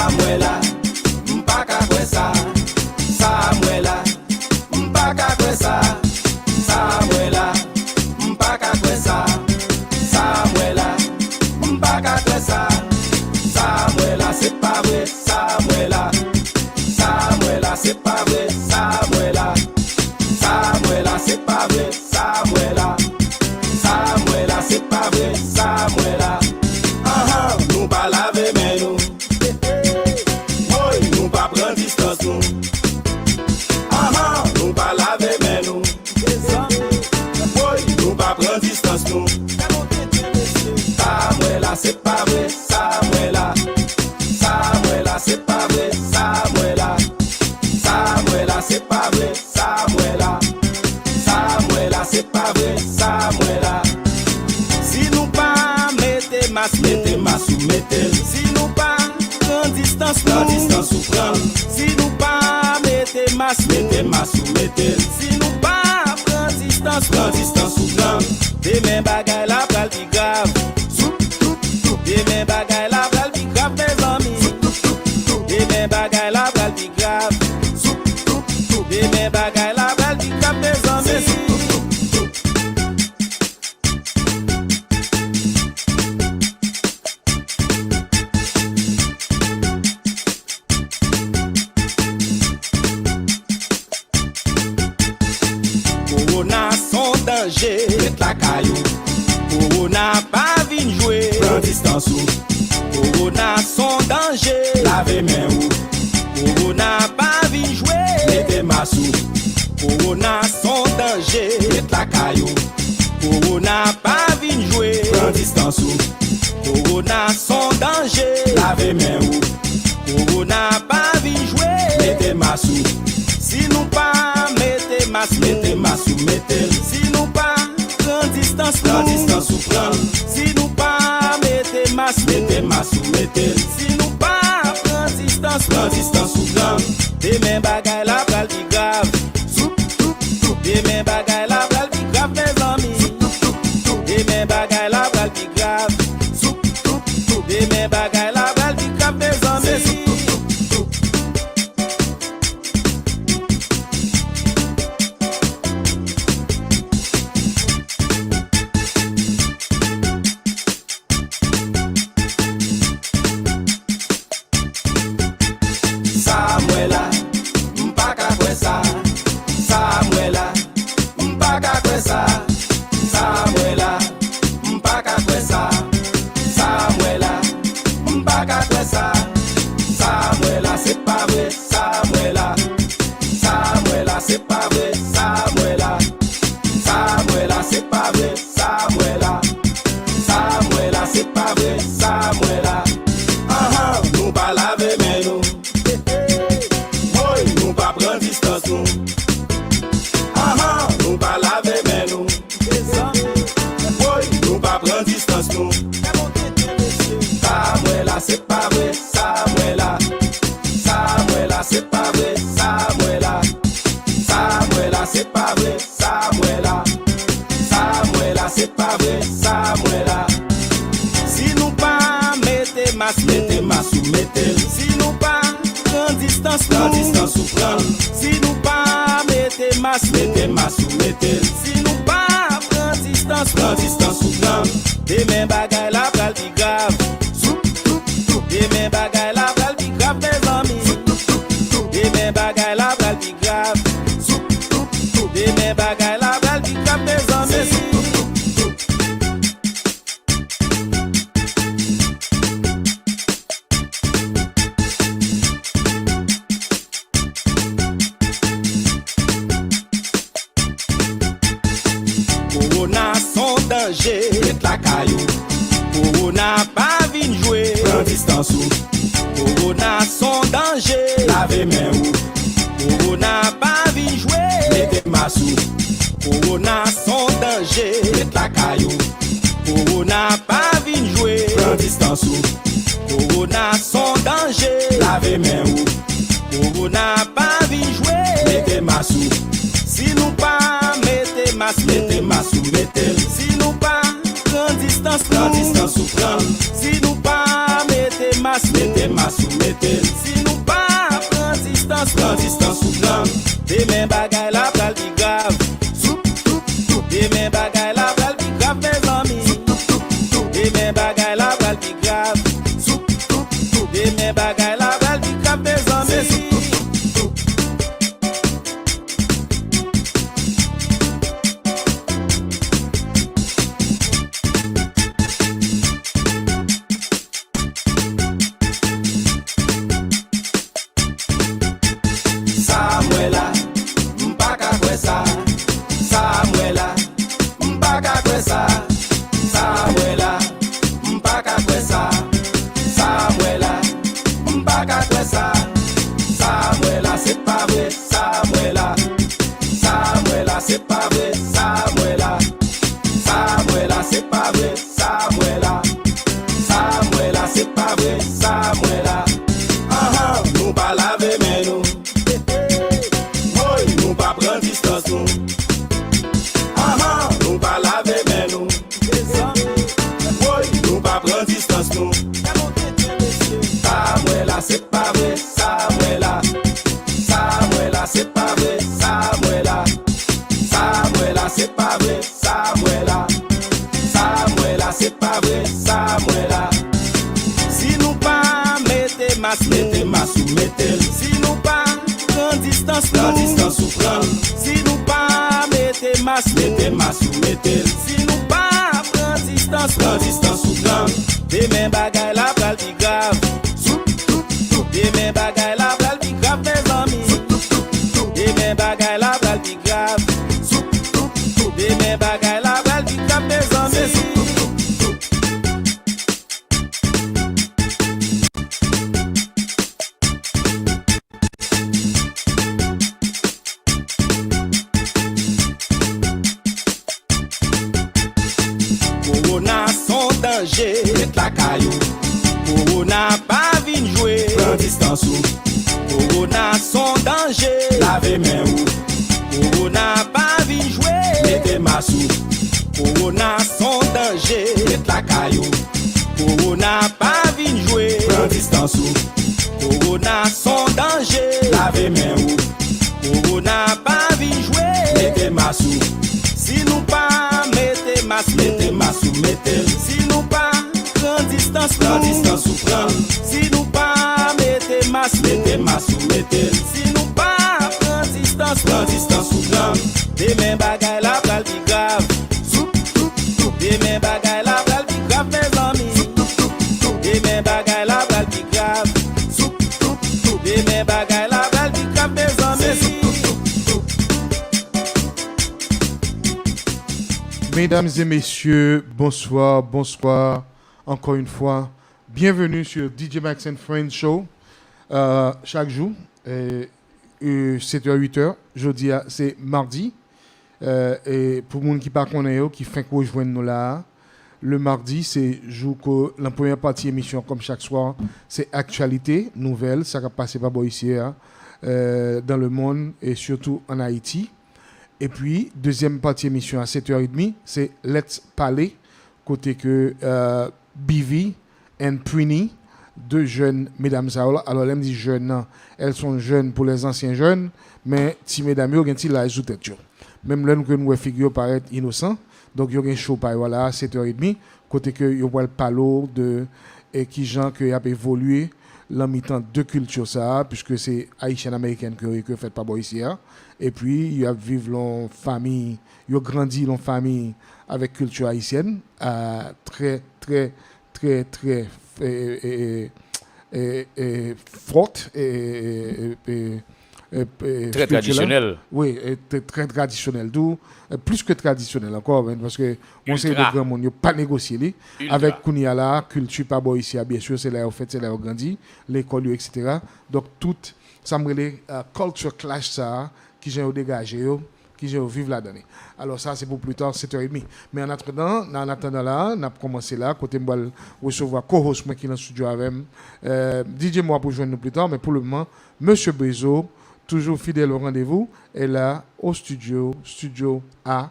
Samuela, mpaka kwesa. Samuela, mpaka kwesa. Samuela, mpaka kwesa. Samuela, mpaka kwesa. Samuela, c'est pas vrai. Samuela, Samuela, c'est pas vrai. Samuela, Samuela, c'est pas vrai. Samuela, Samuela, c'est pas vrai. Samuela, nous pas laver mais nous. Oui, nous pas prendre distance nous. Nous pas laver mais nous. Oui, nous pas prendre distance nous. Samuela, c'est pas vrai. Samuela, Samuela, c'est pas vrai. Samuela, Samuela, c'est pas vrai. Samuela, Samuela, c'est pas vrai. Samuela, si nous pas mettez masse ou mettez. Si nous pas prendre distance ou prendre. Si nous pas mettez masse ou mettez. Si nous pas prendre distance ou prendre. Des mêmes bagailles la pral pi grave. Des mêmes bagailles la pral pi grave mes amis. Des mêmes bagailles la pral pi grave. Des mêmes bagailles la pral pi grave mes amis. Corona son danger, mette la caillou. Corona pas vin jouer, prends distance ou. Corona son danger, lavez main ou. Corona pas vin jouer, mettez masse ou. Corona son danger, mette la caillou. Corona pas vin jouer, prends distance ou. Corona son danger, lavez main ou. Corona pas vin jouer, mettez masse ou. Si nous pas mettez masse ou mettez. Si nous pas prends distance ou prendre. Si nous pas mettez masse ou mettez. Si nous pas prends distance ou prendre. Des mêmes bagailles la pral pi grave. Des mêmes bagailles la pral pi grave mes amis. Des mêmes bagailles la pral pi grave. Des mêmes bagailles la pral pi grave mes amis. Samuela, mpaka kwesa. Samuela, mpaka kwesa. Samuela, mpaka kwesa. Samuela, mpaka kwesa. Samuela, c'est pas vrai. Samuela, Samuela, c'est pas vrai. Samuela, Samuela, c'est pas vrai. Samuela, Samuela, c'est pas vrai. Samuela, nous pas laver mais nous. Oui, nous pas prendre distance nous. Nous pas laver mais nous. Oui, nous pas prendre distance nous. Samuela, c'est pas vrai. Samuela, Samuela, c'est pas vrai. Samuela, Samuela, c'est pas vrai. Samuela, Samuela, c'est pas vrai. Samuela, si nous pas mettez masse ou mettez. Si nous pas prendre distance ou prendre. Si nous pas mettez masse ou mettez. Si nous pas prendre distance ou prendre. Des mêmes bagailles la pral pi grave. Des mêmes bagailles la pral pi grave mes amis. Des mêmes bagailles la pral pi grave. Des mêmes bagailles la pral pi grave mes amis. Corona son danger, mette la caillou. Corona pas vin jouer, prends distance ou. Corona son danger, lavez main ou. Corona pas vin jouer, mettez masse ou. Corona son danger, mette la caillou. Corona pas vin jouer, prends distance ou. Corona son danger, lavez main ou. Corona pas vin jouer, mettez masse ou. Si nous pas mettez masse ou mettez. Si nous pas prendre distance ou prendre. Si nous pas mettez masse ou mettez. Demain bagay la belle pi grave mes amis. Samuela, mpaka kwesa. Samuela, mpaka kwesa. Samuela, mpaka kwesa. Samuela, mpaka kwesa. Samuela, c'est pas vrai. Samuela, Samuela, c'est pas vrai. Samuela, Samuela, c'est pas vrai. Samuela, Samuela, c'est pas vrai. Samuela, nous pas laver mais nous. Oui, nous pas prendre distance nous. Nous pas laver mais nous. Oui, nous pas prendre distance nous. Samuela, c'est pas vrai. Samuela, Samuela, c'est pas vrai. Samuela, Samuela, c'est pas vrai. Samuela, Samuela, c'est pas vrai. Samuela. Si nous pas mettez masque ou mettez. Si nous pas prend distance ou prend. Si nous pas mettez masque ou mettez. Si nous pas prend distance ou prend. Demain bagay la pral pi grave. Demain bagay la pral pi grave mes amis. Demain bagay la pral pi grave. Demain bagay la pral pi grave mes amis. Corona son danger, met la caillou. Corona pas vin jouer, prends distance ou. Corona son danger, lavez main ou. Corona pas vin jouer, mettez masque ou. Corona son danger, met la caillou. Corona pas vin jouer, prends distance ou. Corona son danger, lavez main ou. Corona pas vin jouer, mettez masque ou. Si nous pas mettez masque ou mettez. Si nous pas prend distance ou prend. Si nous pas mettez masque ou mettez. Si nous pas prend distance ou prend. Demain bagay la pral pi grave. Demain bagay la pral pi grave mes amis. Demain bagay la pral pi grave. Demain bagay la pral pi grave mes amis. Mesdames et messieurs, bonsoir, bonsoir, encore une fois. Bienvenue sur DjMax and Friends Show. Chaque jour, 7h, 8h. Jeudi, c'est mardi. Et pour les gens qui ne connaissent pas, qui font que rejoindre nous là, le mardi, c'est jour que la première partie émission, comme chaque soir, c'est actualité, nouvelles, ça va passer par ici, dans le monde et surtout en Haïti. Et puis, deuxième partie émission à 7h30, c'est Let's Parler, côté que Bevi and Prinny, deux jeunes mesdames. Alors, elle me dit jeunes, elles sont jeunes pour les anciens jeunes, mais si mesdames, elles ont la tête. Même là, nous figure paraître innocent. Donc, il y a un show par voilà, à 7h30, côté que il y a le palo de et qui gens qui a évolué dans mi-temps de culture ça, puisque c'est haïtienne américaine que fait pas ici. Et puis, il y a vivre en famille, il a grandi en famille avec culture haïtienne, très forte et très traditionnel. Oui, très traditionnel. D'où plus que traditionnel encore, parce que on sait que grand monde, pas négocier avec Kounia la culture pas bon ici, bien sûr, c'est là en fait, c'est là où grandi, l'école, etc. Donc tout ça me relève culture clash ça qui j'ai dégagé, qui j'ai vivre là-dedans. Alors ça c'est pour plus tard 7h30. Mais en attendant là, on a commencé là côté moi recevoir co-host moi qui est dans le studio avec DJ moi pour joindre nous plus tard, mais pour le moment Monsieur Bezo toujours fidèle au rendez-vous, est là au studio A,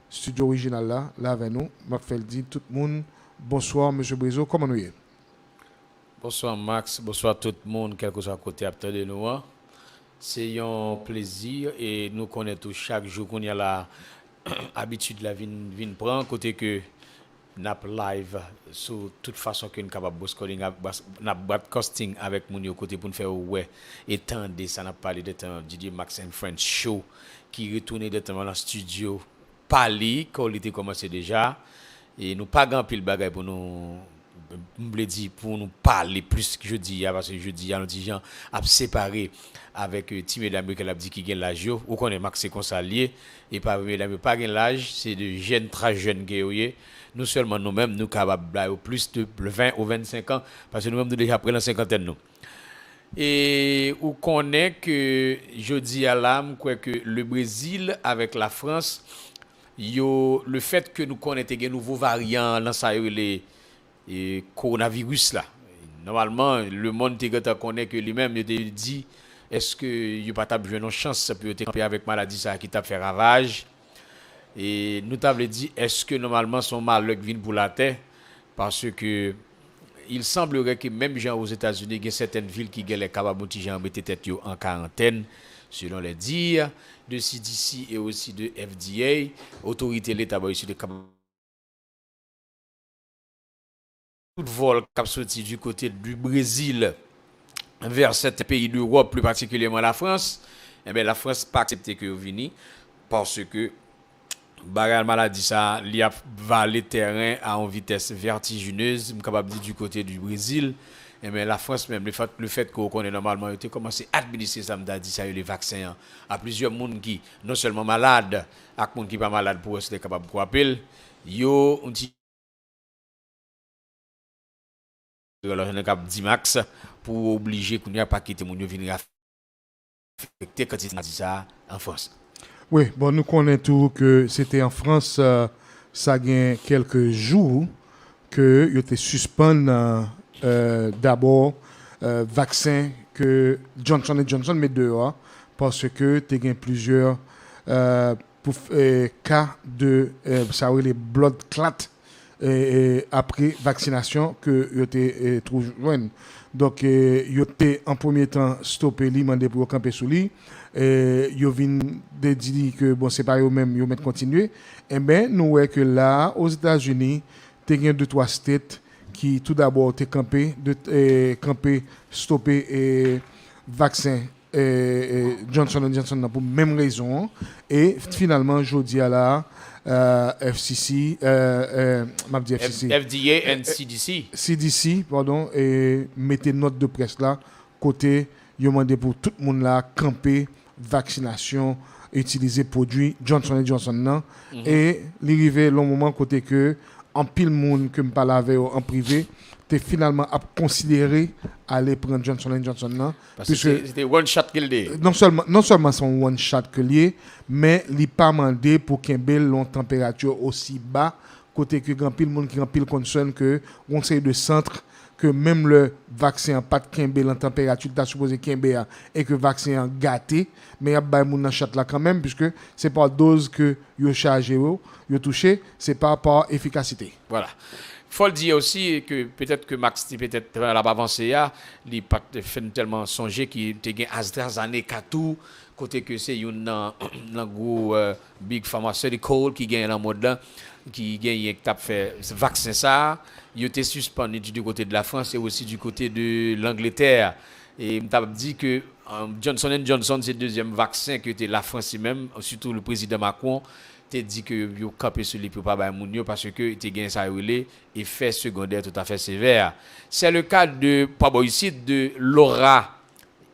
studio original là avec nous. Je fais dire tout le monde, bonsoir Monsieur Brezo, comment nous y? Bonsoir Max, bonsoir tout le monde, quel que soit côté après de nous. C'est un plaisir et nous connaissons chaque jour qu'on y a la habitude la vin prend côté que nap live sur toute façon que nous capable broadcasting avec mon yo côté pour nous faire ouais étendre ça n'a parlé de temps DjMax and Friends Show qui retourne de temps dans studio parler quand il était commencé déjà et nous pas grand pile bagaille pour nous me dit pour nous parler plus que jeudi parce que jeudi nous dit gens a séparé avec ti mesdames qu'elle a dit qui gagne l'âge ou connaît Max c'est consalier et pas mesdames pas gagne l'âge c'est de jeunes très jeunes guerriers nous seulement nous-mêmes nous capable plus de 20 ou 25 ans parce que nous-mêmes nous déjà après la cinquantaine nous et on connaît que jeudi à l'âme quoi que le Brésil avec la France le fait que nous connaissons des nouveaux variants dans ça les et coronavirus là normalement le monde te connaît que lui-même il te dit est-ce que il pas t'a une chance pour te camper avec maladie ça qui t'a fait ravage et nous t'avons dit est-ce que normalement son malheur vient pour la terre parce que il semblerait que même gens aux États-Unis il y a certaines villes qui sont capables de gens mettre tête en quarantaine selon les dires de CDC et aussi de FDA autorité l'état ici de tout vol qui a sorti du côté du Brésil vers certains pays d'Europe, plus particulièrement la France, eh bien la France pas accepté que vini parce que bagarre maladie ça li a valé terrain à une vitesse vertigineuse, capable dire du côté du Brésil. Eh bien la France même le fait qu'on connaît normalement était commencé à administrer ça m'a dit ça les vaccins à plusieurs monde qui non seulement malades, à monde qui pas malade pour être capable de appeler yo on dit alors on a DjMax pour obliger qu'on n'y a pas quitter mon venir affecter quand il dit ça en France. Oui, bon nous connaissons tout que c'était en France ça a quelques jours que il était suspend d'abord vaccin que Johnson & Johnson met dehors parce que tu as plusieurs cas de ça les blood clot après vaccination que yo te trouve joine donc yo te en premier temps stopper li mandé pour camper sous li yo vinn de dire que bon c'est pas eux même yo mettre continuer et ben nous ouais que là aux États-Unis tu gain 2-3 states qui tout d'abord te camper stopper vaccin Johnson & Johnson pour même raison et finalement jodi à la FCC FDA and CDC pardon et mettez note de presse là côté yo mandé pour tout le monde là camper vaccination utiliser produit Johnson & Johnson non et l'arrivée long moment côté que en pile monde que me parle avec en privé t'es finalement à considérer aller prendre Johnson & Johnson non parce que c'était one shot qu'il dit non seulement son one shot que lié mais il pas mandé pour qu'un bel long température aussi bas côté que grand pile monde qui grand pile concerne que conseil de centre que même le vaccin pas de kembe en température t'as supposé kembe et que vaccin gâté mais y a ba moun nan chat là quand même puisque c'est pas dose que yo chargé yo touché c'est pas par efficacité voilà. Faut le dire aussi que peut-être que Max peut-être là avancé il pas fait tellement songer qui te gain AstraZeneca tout côté que c'est une gros big pharmaceutical qui gagne en mode là qui gagne qui t'a fait vaccin ça il était suspendu du côté de la France et aussi du côté de l'Angleterre et m't'a dit que Johnson & Johnson c'est le deuxième vaccin que était la France même surtout le président Macron te dit que yo campé sur les pour pas ba moun yo parce que te gain ça relé effet secondaire tout à fait sévère. C'est le cas de ici de Laura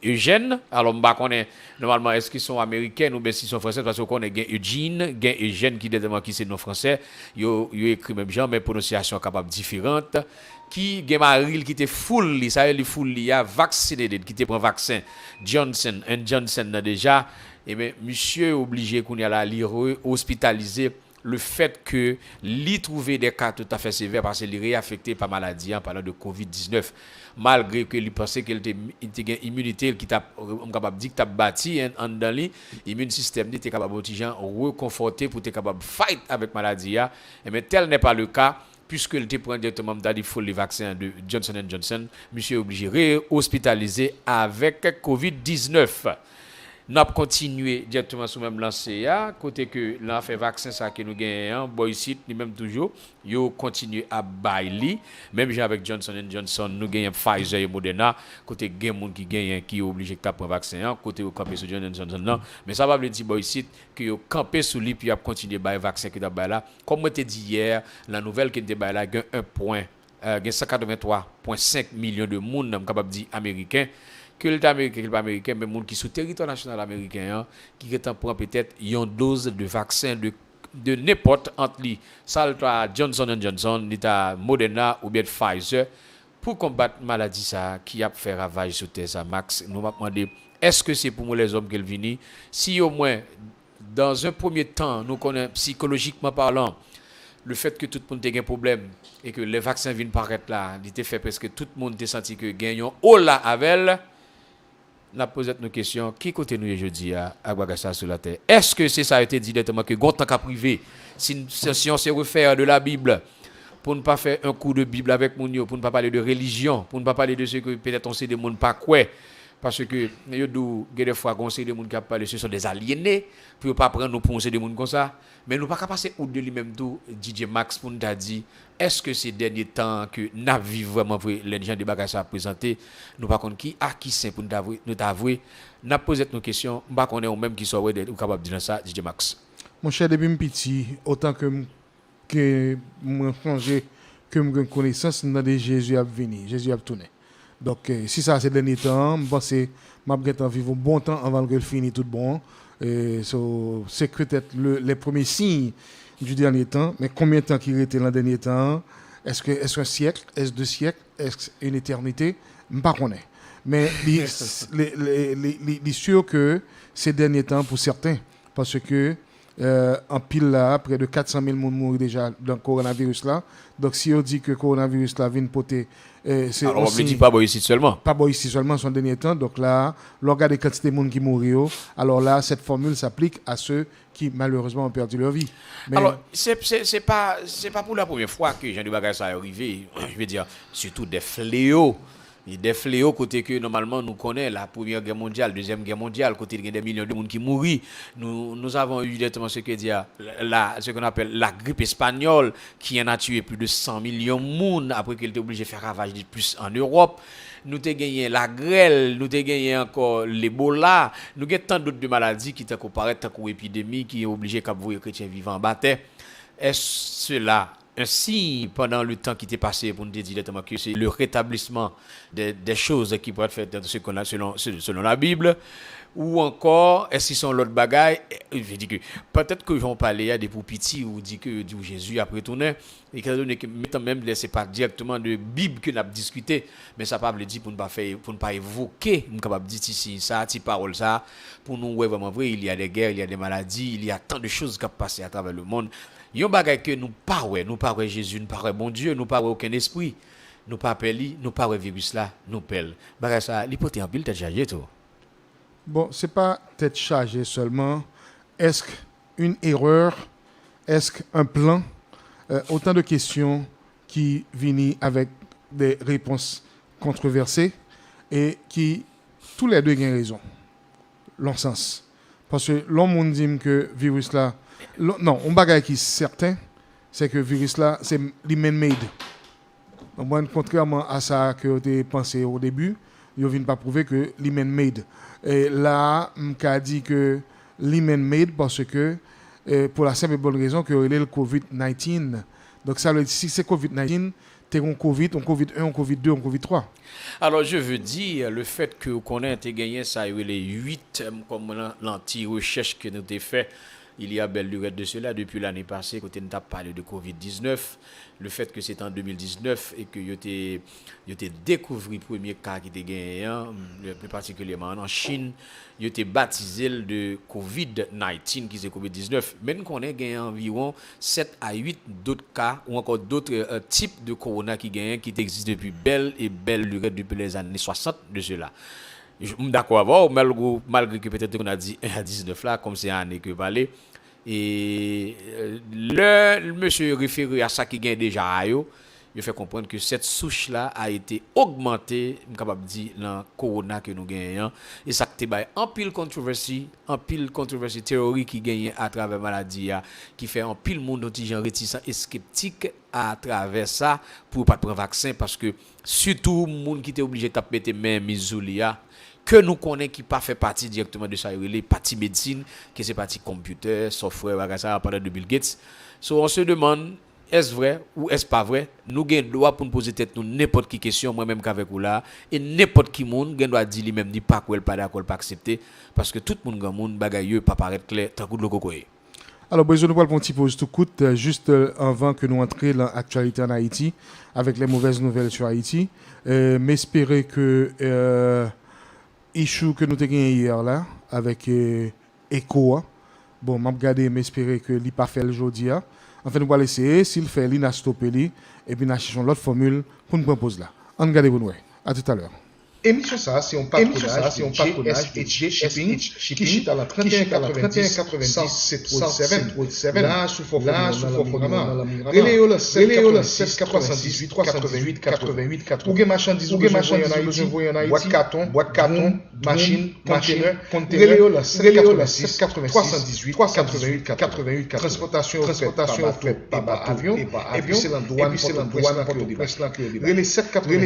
Eugène. Alors m'ba connaît normalement est-ce qu'ils sont américains ou bien s'ils sont français parce qu'on connaît gain Eugène, gain Eugène qui détermine qui c'est non français. Yo écrit même genre mais prononciation capable différente qui gain Maril qui était full li ça li full li a vacciné qui était prend vaccin Johnson & Johnson déjà et bien monsieur obligé qu'on y a la hospitalisé le fait que li trouver des cas tout à fait sévères parce qu'il est réaffecté par maladie en parlant de Covid-19 malgré que il pensait qu'il était une immunité qui t'a capable dire que t'a bâti en dans lui immune système était capable de gens reconforter pour être capable fight avec maladie et mais tel n'est pas le cas puisque il te prend directement dans les vaccins de Johnson & Johnson monsieur est obligé hospitalisé avec Covid-19. Nous avons continué directement sur même lancé côté que là fait vaccin ça que nous gagnons boy site ni même toujours yo continue à bailler même avec Johnson Johnson nous gagnons Pfizer et Moderna côté gain monde qui gagne qui est obligé de prendre vaccin côté au camper sur Johnson Johnson non mais ça va veut dire boy site que yo camper sous lui puis a continuer bailler vaccin que d'abord là comme moi t'ai dit hier la nouvelle qui était bailler là gain 183.5 millions de monde capable dire américain que l'État américain, que américain, mais monde qui sous territoire national américain, qui est en prend peut-être une dose de vaccin de n'importe entre lui, ça Johnson Johnson, l'État Moderna ou bien Pfizer, pour combattre maladie ça qui a fait ravage sur terre ça Max, nous m'a demandé est-ce que c'est pour nous les hommes qu'elle vini si au moins dans un premier temps nous connaissons psychologiquement parlant le fait que tout le monde ait un problème et que les vaccins viennent paraître là, il était fait parce que tout le monde a senti que gagnons oh là avec n'a posé nos questions qui côté nous jeudi à Bagassa sur la terre est-ce que c'est ça a été dit directement que gontan ka privé si on se refaire de la Bible pour ne pas faire un coup de Bible avec mon yo pour ne pas parler de religion pour ne pas parler de ce que peut-être on sait des monde pas quoi parce que yo dou des fois on sait des monde qui parler ce sont des aliénés pour pas prendre nous pour des monde comme ça mais nous pas passer au de lui-même tout DjMax pour nous dit est-ce que ces derniers temps que n'a vivre vraiment les gens de bagages à présenter nous pas contre qui c'est pour nous t'avouer n'a posé nos questions pas connaît ou même qui soit ou capable de dire ça DjMax mon cher depuis petit autant que moi changer que me connaissance dans des Jésus a venir Jésus a tourné donc si ça c'est dernier temps je pense m'a gagner vivre un bon temps avant que finisse tout bon c'est peut-être les premiers signes du dernier temps, mais combien de temps qu'il était dans le dernier temps? Est-ce un siècle? Est-ce 2 siècles? Est-ce une éternité? Je ne sais pas. Mais il est sûr que ces derniers temps pour certains, parce que en pile là, près de 400 000 personnes mourent déjà dans le coronavirus là. Donc si on dit que le coronavirus là vient poter, c'est alors on ne dit pas ici seulement. Pas ici seulement son dernier temps. Donc là, on regarde les quantités de monde qui mourent. Alors là, cette formule s'applique à ceux qui malheureusement ont perdu leur vie. Mais alors c'est pas pour la première fois que Jean de Bagay ça est arrivé. Je veux dire surtout des fléaux. Il y a des fléaux côté que normalement nous connaissons la Première Guerre mondiale, Deuxième Guerre mondiale, côté il y a des millions de monde qui mourent. Nous avons eu directement ce qu'on appelle la grippe espagnole qui en a tué plus de 100 millions de monde après qu'elle était obligée de faire ravage de plus en Europe. Nous avons gagné la grêle, nous avons gagné encore l'Ebola, nous avons tant d'autres maladies qui sont comparées tant qu'aux épidémies qui est obligé de voir les chrétiens vivants en bataille. Est-ce cela ainsi, pendant le temps qui était passé, pour nous dire directement que c'est le rétablissement des choses qui pourraient être faites dans ce qu'on a selon la Bible, ou encore, est-ce qu'ils sont l'autre bagaille? Je dis que peut-être que j'en parlais à des petits ou dit que Jésus a retourné, et que même c'est pas directement de Bible que nous avons discuté, mais ça parle dit pour ne pas évoquer, nous capable dire ici ça, ces paroles ça, pour nous vraiment vrai, il y a des guerres, il y a des maladies, il y a tant de choses qui passent à travers le monde. Yon bagay que nous pas Jésus, nous pas bon Dieu, nous pas aucun esprit, nous pas peli, nous pas virus là, nous pelle. Bagay ça, l'hypothèse en pile tête chargée tout. Bon, c'est pas tête chargée seulement. Est-ce qu'une erreur, est-ce qu'un plan, autant de questions qui viennent avec des réponses controversées et qui tous les deux ont raison, l'ont sens. Parce que l'homme dit que le virus là. Non, un bagage qui est certain, c'est que le virus là, c'est man-made. Donc, contrairement à ça que vous avez pensé au début, vous ne venez pas prouver que c'est man-made. Et là, je dit que c'est man-made parce que, pour la simple et bonne raison que c'est le COVID-19. Donc, ça veut dire si c'est COVID-19, tu as un COVID, un COVID-1, un COVID-2, un COVID-3. Alors, je veux dire, le fait que qu'on ait gagné ça, il y a les 8 comme l'anti-recherche que nous avons fait. Il y a belle lurette de cela depuis l'année passée, quand on a parlé de Covid-19, le fait que c'est en 2019 et que vous avez découvert le premier cas qui était gagné, plus particulièrement en Chine, vous avez baptisé de Covid-19 qui c'est Covid-19. Même qu'on a gagné environ 7 à 8 d'autres cas ou encore d'autres types de corona qui existent depuis belle lurette depuis les années 60 de cela. Je suis d'accord avec vous, malgré que peut-être qu'on a dit 1 à 19 là, comme c'est un année que parler. Et le monsieur référé à ça qui gagne déjà, il fait comprendre que cette souche-là a été augmentée, je suis capable de dire, dans le corona que nous gagnons. Et ça a été en pile controversie théorique qui gagne à travers la maladie, qui fait en pile monde qui sont réticents et sceptiques à travers ça pour pas prendre vaccin parce que surtout monde qui était obligé de mettre main misoulia que nous connaissons qui pas fait partie directement de ça les partie médecine que c'est partie computer software bagage ça pendant de Bill Gates. So on se demande est-ce vrai ou est-ce pas vrai? Nous avons droit pour nous poser tête nous n'importe qui question moi-même qu'avec vous là et n'importe qui monde gagne doit dire lui-même ni pas quoi pas d'accord pas accepter parce que tout le monde bagaille pas paraître clair tant que le cocoyer. Alors, besoin de prendre un petit pause tout coûte, juste avant que nous entrions dans l'actualité en Haïti, avec les mauvaises nouvelles sur Haïti. M'espérer que issue que nous avons gagné hier là, avec ECO, bon, m'a regardé, m'espérer que l'IA pas fait le jeudi. Enfin, nous allons essayer, s'il fait, l'IA n'a stoppé, et puis nous cherchons l'autre formule pour nous proposer là. On regarde vous nous. À tout à l'heure. Émission ça, c'est un patronage de DjMax qui chute à la 3190 là sous forfait Reléo le 798 318 88 ou marchandise ou besoin voyer en Haïti boîte carton machine Reléo le 786 318 88 transportation faite par avion et puis c'est l'endroit Relé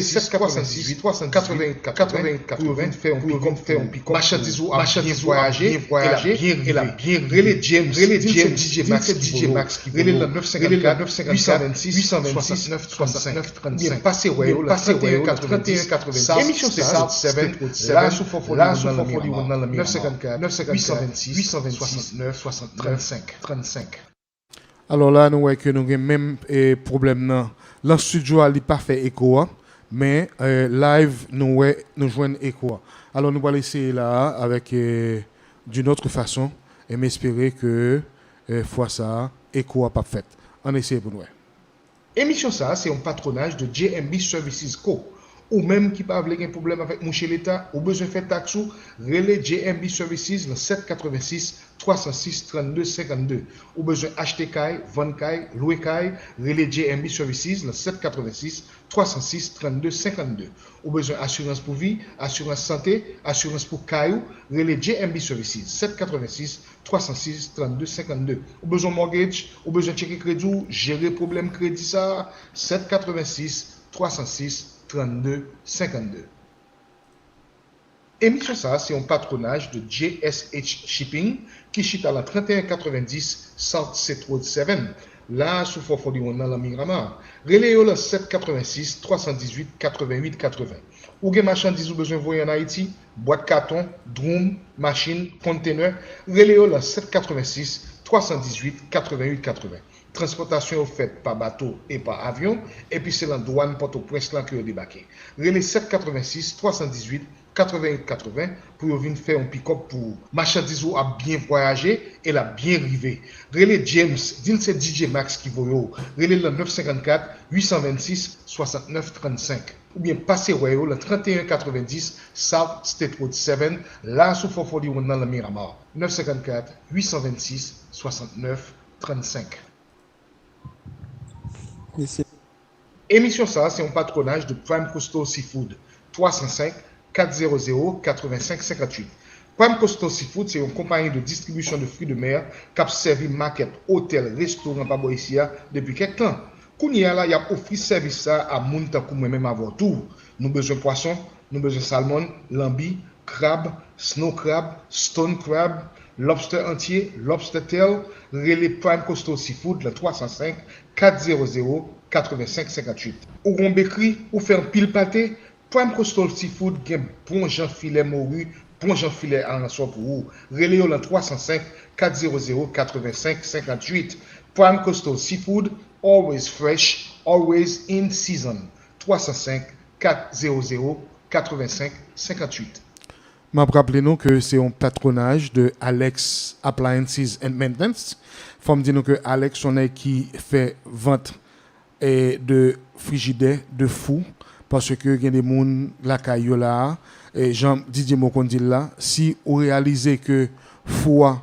786 318 80 fait un pick-up marchandise ou voyager et la bien relé DjMax qui relé le 954 826 69 35 passé ouais le 3190 émission c'est ça 7 là sous forfait dans le 954 826 69 35 alors là nous voyons que nous avons même problème dans le studio il pas fait écho mais live nous joignent écho. Alors nous allons laisser là avec d'une autre façon et m'espérer que fois ça écho a pas fait. On essaie pour nous. Émission ça c'est un patronage de JMB Services Co. Ou même qui pas avoir un problème avec mon chez l'État ou besoin faire taxe relais JMB Services le 786 306 32 52 ou besoin acheter caille, vendre caille, louer caille, relais JMB Services le 786 306 32 52 ou besoin assurance pour vie, assurance santé, assurance pour caillou, relais JMB Services 786 306 32 52 ou besoin mortgage, ou besoin checker crédit, gérer problème crédit ça 786 306 32 52. Émission ça, c'est un patronage de JSH Shipping qui chute à la 3190 South Set Road 7, là sous forfait dans la Miramar. Reléo le 786 318 88 80. Ou gen marchandise ou besoin voyer en Haïti, boîte carton, drum, machine, container, reléo le 786 318 88 80. Transportation faite par bateau et par avion, et puis c'est la douane Port-au-Prince là qui a débarqué. Relais 786 318 88 80 pour venir faire un pick-up pour marchandise ou a bien voyagé et la bien rivé. Relais James, dit c'est DjMax qui voyo. Relais le 954 826 69 35. Ou bien passez royo le 3190 South State Road 7 là sous forfait dans la Miramar. 954 826 69 35. Émission ça, c'est un patronage de Prime Coastal Seafood 305 400 85 58. Prime Coastal Seafood, c'est une compagnie de distribution de fruits de mer qui a servi market, hôtel, restaurant par ici depuis quelques temps. Kounia là, il a offert service ça à Mountakou même avant tout. Nous besoin poisson, nous besoin salmon, lambi, crabe, snow crab, stone crab, lobster entier, lobster tail, relais Prime Coastal Seafood, le 305 400 85 58. Ou on bécri, ou faire pile pâté, Prime Coastal Seafood, gen bon jan filet morue, bon jan filet en soi pour vous. Relais le 305 400 85 58. Prime Coastal Seafood, always fresh, always in season. 305 400 85 58. Je rappelle nous que c'est un patronage de Alex Appliances and Maintenance. Il faut me dire que Alex, on est qui fait vente de frigidaire, de fou, parce que il y a des gens la caillou là, et Jean Didier Mokondil là, si vous réalisez que foi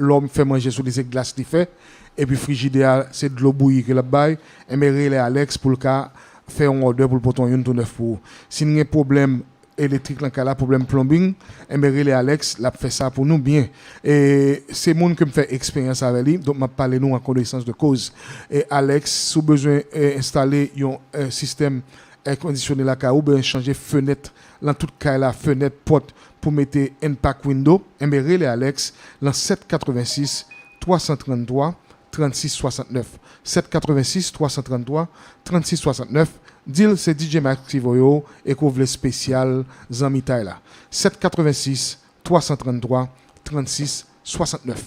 l'homme fait manger sous les glaces qu'il fait et puis frigidaire c'est de l'eau bouillie que la baille et mais relais Alex pour le cas faire un order pour le poton une tout neuf pour si il y a un problème électrique là cas problème plumbing et mais relais Alex l'a fait ça pour nous bien et c'est monde qui me fait expérience avec lui donc m'a parlé nous en connaissance de cause et Alex sous besoin installer un système air conditionné la cas ou bien changer fenêtre dans toute cas la fenêtre porte pour mettre impact window et mais relais Alex dans 786 333 36 69 786 333 36 69 Deal c'est DjMax qui voyo et couvre spécial Zami là 786 333 36 69.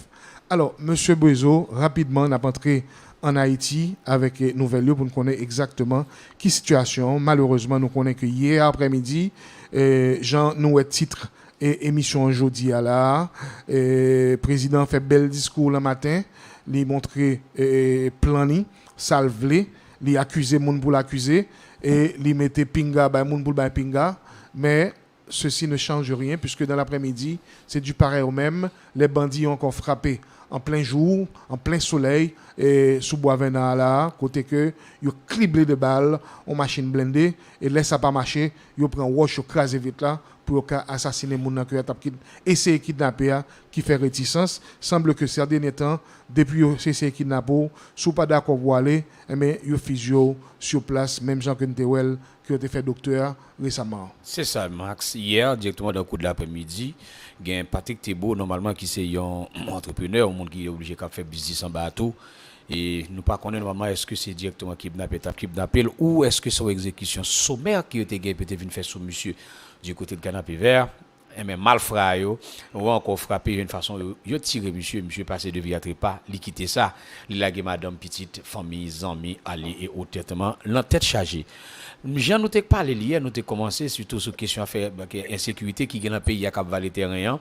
Alors monsieur Boiso rapidement on a entré en Haïti avec nouvelles pour nous connaître exactement qui situation. Malheureusement nous connaissons que hier après-midi Jean nous est titre et émission aujourd'hui à la président fait bel discours le matin, il montré plani, salvelé, il accusé moun pour l'accuser et il mettait pinga ba moun pour ba pinga mais ceci ne change rien puisque dans l'après-midi, c'est du pareil au même, les bandits ont encore frappé en plein jour, en plein soleil et sous Boisvena là, côté que yo criblé de balles en machine blindée et laisse ça pas marcher, yo prend wash yo craser vite là pour assassiner moun que t'a essayer kidnapper qui fait réticence. Semble que ces derniers temps depuis yo essayer kidnapper sous pas d'accord pour aller mais yo physio sur place même Jean Kentewel qui a été fait docteur récemment. C'est ça Max, hier directement dans le coup de l'après-midi, gain Patrick Thébault normalement qui c'est un entrepreneur, un monde qui est obligé de faire business en bateau et nous pas connaître normalement est-ce que c'est directement kidnappé ou est-ce que c'est une exécution sommaire qui était peut-être venu faire sur monsieur du côté de canapé vert et même malfrat yo ou encore frappé d'une façon yo tiré monsieur passé de vie à trépas li quitter ça li lagué madame petite famille amis aller et au traitement la tête chargée. Jean nous t'ai parlé hier nous t'ai commencé surtout sur question affaire insécurité qui gagne dans pays à Cap Valley terrain.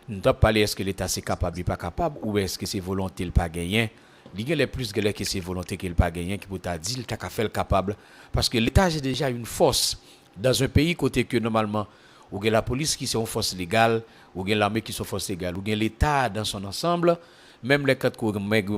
Nous t'ai parlé est-ce que l'état c'est capable ou pas capable ou est-ce que c'est volonté le pas gagner. Il y a plus que c'est volonté qu'il pas gagner qui peut t'a dit t'a fait le capable parce que l'état c'est déjà une force dans un pays côté que normalement ou bien la police qui sont une force légale ou bien l'armée qui sont force légale ou bien l'état dans son ensemble même les quatre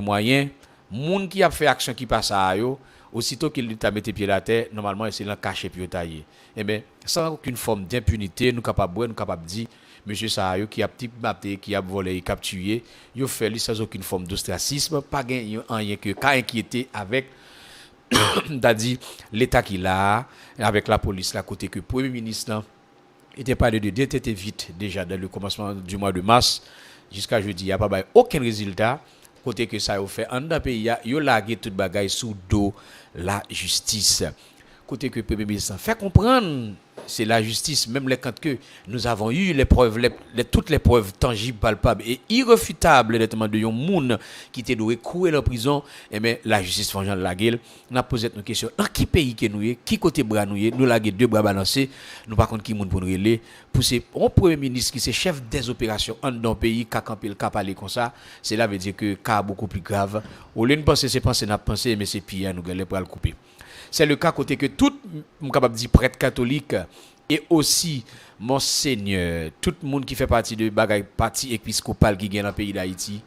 moyens monde qui a fait action qui passe à yo aussitôt qu'il t'a mis pied la terre normalement c'est l'en cacher puis tailler et ben sans aucune forme d'impunité nous capable dire monsieur Sahayo qui a petit maté qui a volé qui a tué yo fait lui sans aucune forme d'ostracisme pas rien que cas inquiété avec c'est-à-dire l'état qu'il a avec la police là côté que premier ministre était parlé de détecter vite déjà dans le commencement du mois de mars jusqu'à jeudi il y a pas aucun résultat côté que ça a fait en dans pays yo lagué toute bagaille sous dos la justice côté que premier ministre fait comprendre c'est la justice même les quand que nous avons eu les preuves toutes les preuves tangibles palpables et irréfutables notamment de yon moun qui était doué courir en prison et mais la justice font Jean la gueule n'a posé une question dans qui pays que nous est qui côté bras nous laguer deux bras balancés nous par contre qui moun pour nous reler pour c'est un premier ministre qui c'est chef des opérations dans pays qu'a camper le cap aller comme ça cela veut dire que cas beaucoup plus grave au lieu de penser c'est penser n'a penser mais c'est pire nous galer pour le couper. C'est le cas côté que tout capable dire prêtre catholique et aussi monseigneur tout le monde qui fait partie de bagaille parti épiscopal qui gagne dans le pays d'Haïti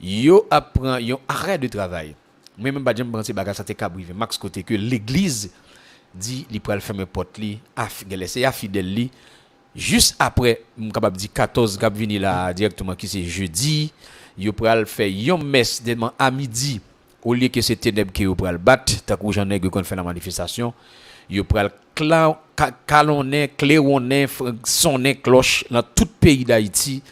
yo apprend yo arrête de travail même pas j'aime penser bagaille ça t'est cabrivé max côté que l'église dit il pourrait fermer porte li laisser fidèle li juste après capable dire 14 cap venir là directement qui c'est jeudi yo pourrait faire yon messe demain à midi au lieu que c'est ténèbres qui yo pral battre tant que j'en ai qu'on fait la manifestation yo pral calonner claironner sonner cloche dans tout pays d'Haïti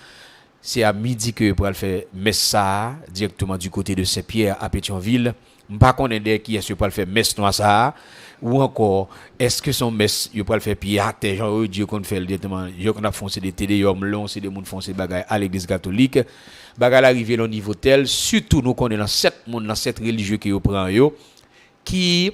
c'est à midi que yo pral faire messe ça directement du côté de Saint-Pierre à Pétionville pas connait qui est-ce pral faire messe noir ça ou encore est-ce que son messe yo pral faire pied à terre genre Dieu qu'on fait directement yo qu'on a foncé des téléhommes long c'est des monde foncé bagaille à l'église catholique bagal arrivé au niveau tel surtout nous connaît dans 7 monde dans 7 religieux qui yo prend yo qui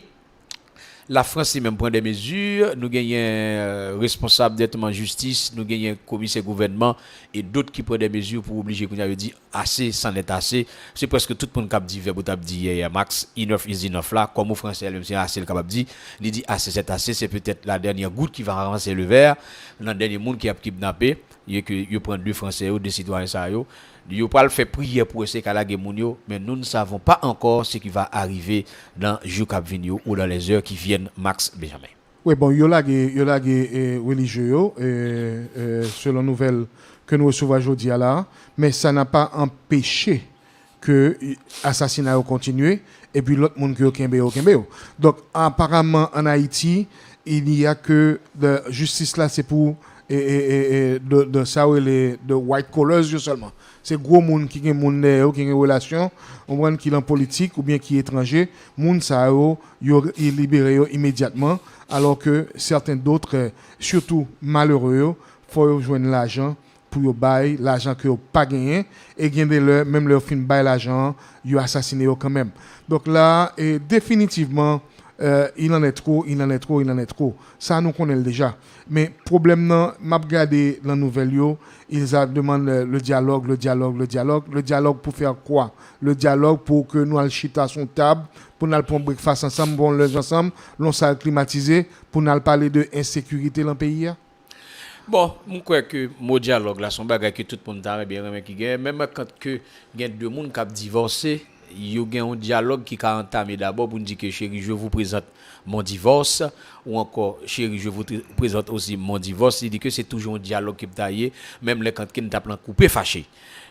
la France même prend des mesures nous gagnons responsable directement justice nous gagnons commissaire gouvernement et d'autres qui prennent des mesures pour obliger qu'on avait dit assez sans être assez c'est presque tout le monde cap dit verbe t'a dit hier max enough is enough là comme au français même c'est assez le capable dit il dit assez c'est assez c'est peut-être la dernière goutte qui va ramasser le verre le dernier monde qui a kidnappé yo prend deux Français ou deux citoyens ça yo pas le faire prière pour essayer qu'à la moun yo, mais nous ne savons pas encore ce qui va arriver dans jour qui venir ou dans les heures qui viennent, Max Benjamin. Oui, bon, yo la religieux selon nouvelle que nous recevons aujourd'hui là, mais ça n'a pas empêché que l'assassinat continue et puis l'autre monde qui au Donc apparemment en Haïti, il n'y a que de justice là, c'est pour de ça de white collars seulement. C'est gros monde qui ont une relation, qui est en politique ou bien qui est étranger, monde ça il libéré immédiatement, alors que certains d'autres, surtout malheureux, faut joindre l'argent pour bailler l'argent que pas gagné et même leur fin bailler l'argent, ils assassiné quand même. Donc là, définitivement il en est trop. Ça, nous connaissons déjà. Mais problème, m'a regardé la nouvelle, ils demandent le dialogue. Le dialogue pour faire quoi? Le dialogue pour que nous allions chiter à son table, pour nous prendre breakfast ensemble, bon les ensemble, l'on s'est climatisé, pour nous parler de insécurité dans le pays. Bon, je crois que le dialogue, là, son bagage que tout le monde a bien qui gagne, même quand il y a deux personnes qui ont divorcé, il y a un dialogue qui a entamé d'abord pour dire que chérie, je vous présente mon divorce, ou encore chérie, je vous présente aussi mon divorce. Il dit que c'est toujours un dialogue qui est taillé, même quand il y a un coupé fâché.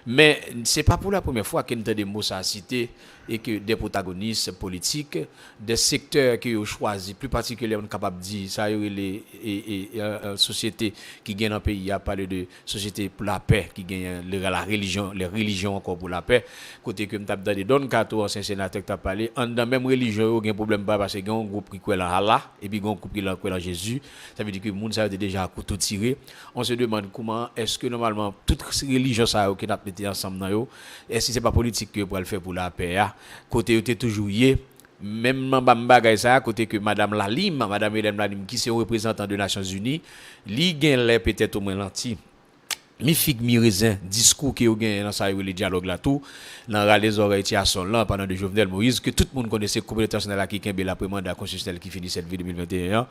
Mais ce n'est pas pour la première fois qu'il y a des mots à citer et que des protagonistes politiques, des secteurs qui ont choisi, plus particulièrement capable de dire, ça y est, les sociétés qui gagnent dans le pays, il y a parlé de société pour la paix, qui gagnent la religion, les religions encore pour la paix. Côté que je t'ai donné Don Kato, ancien sénateur qui t'a parlé, en dans même religion, il y a un problème pas parce qu'il y a un groupe qui croit en Allah et puis il y a un groupe qui croit en Jésus. Ça veut dire que le monde ça a déjà à couteau tiré. On se demande comment est-ce que normalement toutes ces religions ça qui n'a été ensemble dans yo, est-ce que c'est pas politique que pour le faire pour la paix? Côté était toujours yé même bagay ça côté que madame Hélène Lalim qui c'est représentant des Nations Unies li gen lè peut-être au moins lenti mi fig mi raisin discours qui yo gen dans ça le dialogue là tout dans les oreilles à son là pendant de Jovenel Moïse que tout le monde connaissait communauté nationale qui kembe la mandat constitutionnel qui finit cette vie 2021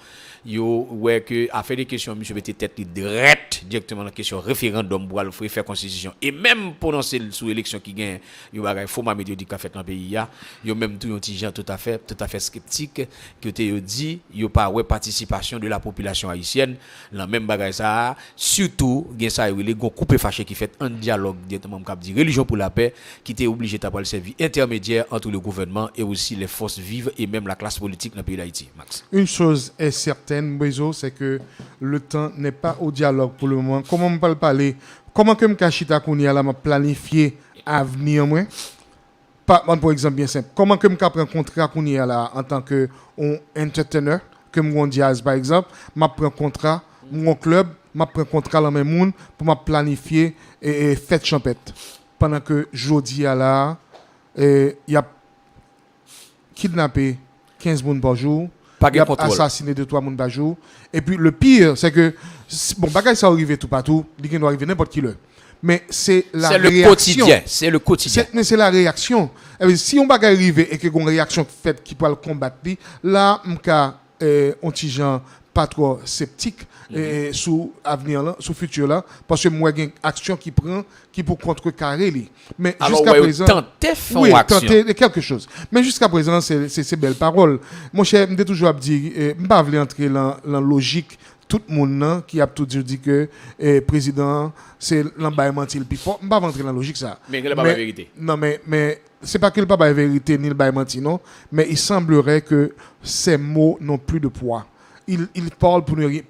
yo ouais que a fait des questions monsieur mettait tête direct directement dans question référendum pour le faire constitution et même prononcer sous élection qui gagne yo bagay faux médiatique qu'a fait dans pays yo même tout un petit gens tout à fait sceptique qui te dit yo pas ouais participation de la population haïtienne dans même bagay ça surtout gen ça les gon coupé fâché qui fait un dialogue directement cap dit religion pour la paix qui était obligé d'avoir le service intermédiaire entre le gouvernement et aussi les forces vives et même la classe politique dans le pays d'Haïti. Max. Une chose est certaine, Bezo, c'est que le temps n'est pas au dialogue pour le moment. Comment on peut parler? Comment que Mkachita Kounia la m'a planifié avenir moi? Par exemple bien simple. Comment que m'ka prend contrat Kounia là en tant que entertainer, que mon jazz par exemple, m'a prend contrat mon club, m'a prend contrat dans même monde pour m'a planifier et fête champêtre. Pendant que jodi à là il y a kidnappé 15 personnes par jour, il y a assassiné 2-3 personnes par jour et puis le pire c'est que bon bagage ça arrive tout partout, il doit arriver n'importe qui l'heure. Mais c'est la réaction. C'est le quotidien. Mais c'est la réaction. Si on bagage arrive et que une réaction faite qui peut le combattre là m'ka anti-gens pas trop sceptique sous avenir là, sous futur là parce que moi j'ai une action qui prend qui pour contrecarrer lui. Mais jusqu'à présent tenter quelque chose. Mais jusqu'à présent c'est belles paroles. Mon cher, me toujours dire me pas vouloir entrer dans logique tout le monde qui a tout dit que président c'est l'embaillement il puis me pas rentrer dans logique ça. Mais il pas la vérité. Non mais c'est pas qu'il pas la vérité ni le baillement non, mais il semblerait que ces mots n'ont plus de poids. Il parle pour ne rien